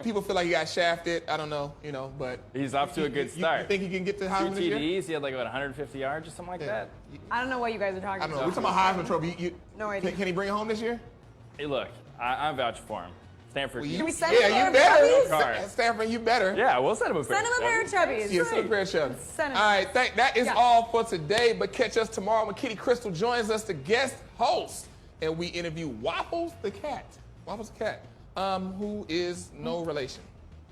people feel like he got shafted. I don't know, but he's off to a good start. You think he can get to Heisman 2 this year? TDs. He had like about 150 yards or something like that. I don't know what you guys are talking I don't know. about. We're talking about Heisman Trophy. No idea. Can he bring it home this year? Hey, look, I'm vouching for him. Stanford. Can we send him a pair you of better. chubbies? Stanford, you better. Yeah, we'll send him a pair. Send him a pair of chubbies. Yeah, send a pair of chubbies. Send him. All right, that is all for today. But catch us tomorrow when Kitty Crystal joins us, the guest host, and we interview Waffles the cat. Waffles the cat, who is no relation.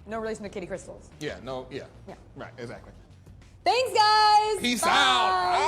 No relation to Kitty Crystals. Yeah, right, exactly. Thanks, guys. Peace Bye. out.